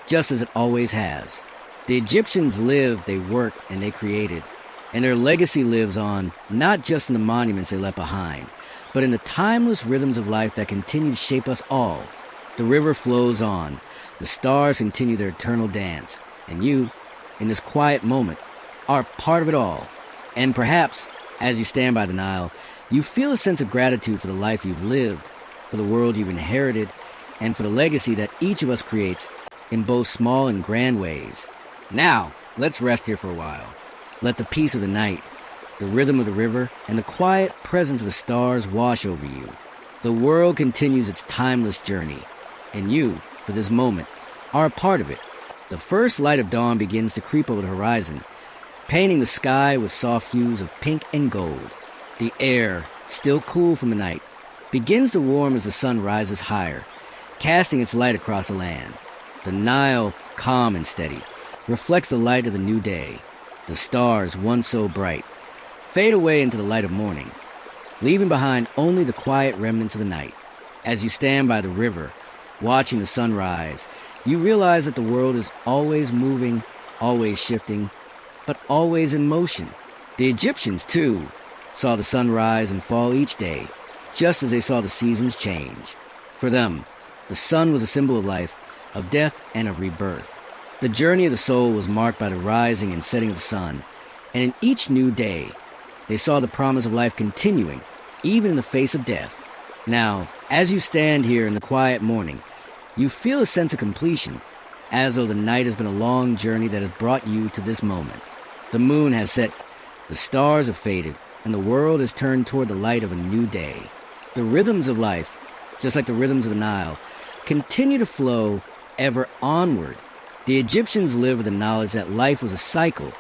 just as it always has. The Egyptians lived, they worked, and they created. And their legacy lives on, not just in the monuments they left behind, but in the timeless rhythms of life that continue to shape us all. The river flows on, the stars continue their eternal dance, and you, in this quiet moment, are part of it all. And perhaps, as you stand by the Nile, you feel a sense of gratitude for the life you've lived, for the world you've inherited, and for the legacy that each of us creates in both small and grand ways. Now, let's rest here for a while. Let the peace of the night, the rhythm of the river, and the quiet presence of the stars wash over you. The world continues its timeless journey, and you, for this moment, are a part of it. The first light of dawn begins to creep over the horizon, painting the sky with soft hues of pink and gold. The air, still cool from the night, begins to warm as the sun rises higher, casting its light across the land. The Nile, calm and steady, reflects the light of the new day. The stars, once so bright, fade away into the light of morning, leaving behind only the quiet remnants of the night. As you stand by the river, watching the sun rise, you realize that the world is always moving, always shifting, but always in motion. The Egyptians, too, saw the sun rise and fall each day, just as they saw the seasons change. For them, the sun was a symbol of life, of death, and of rebirth. The journey of the soul was marked by the rising and setting of the sun, and in each new day, they saw the promise of life continuing, even in the face of death. Now, as you stand here in the quiet morning, you feel a sense of completion, as though the night has been a long journey that has brought you to this moment. The moon has set, the stars have faded, and the world has turned toward the light of a new day. The rhythms of life, just like the rhythms of the Nile, continue to flow ever onward. The Egyptians lived with the knowledge that life was a cycle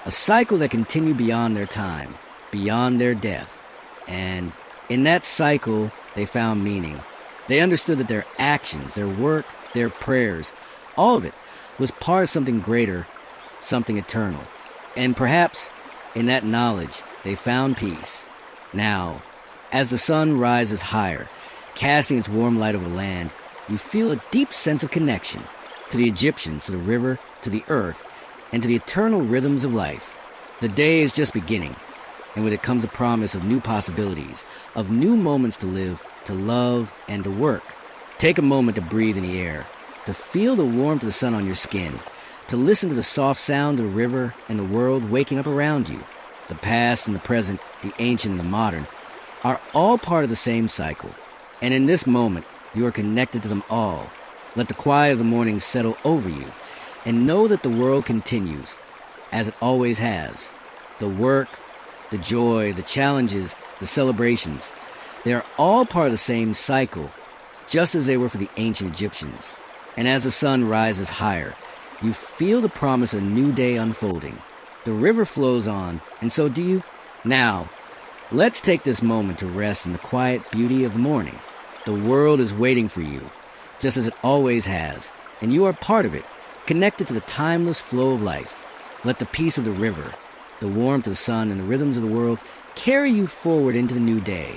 that continued beyond their time, beyond their death. And in that cycle, they found meaning. They understood that their actions, their work, their prayers, all of it was part of something greater, something eternal. And perhaps in that knowledge, they found peace. Now, as the sun rises higher, casting its warm light over the land, you feel a deep sense of connection to the Egyptians, to the river, to the earth, and to the eternal rhythms of life. The day is just beginning, and with it comes a promise of new possibilities, of new moments to live, to love, and to work. Take a moment to breathe in the air, to feel the warmth of the sun on your skin, to listen to the soft sound of the river and the world waking up around you. The past and the present, the ancient and the modern, are all part of the same cycle. And in this moment, you are connected to them all. Let the quiet of the morning settle over you, and know that the world continues, as it always has. The work, the joy, the challenges, the celebrations, they are all part of the same cycle, just as they were for the ancient Egyptians. And as the sun rises higher, you feel the promise of a new day unfolding. The river flows on, and so do you. Now, let's take this moment to rest in the quiet beauty of the morning. The world is waiting for you, just as it always has, and you are part of it, connected to the timeless flow of life. Let the peace of the river, the warmth of the sun, and the rhythms of the world carry you forward into the new day.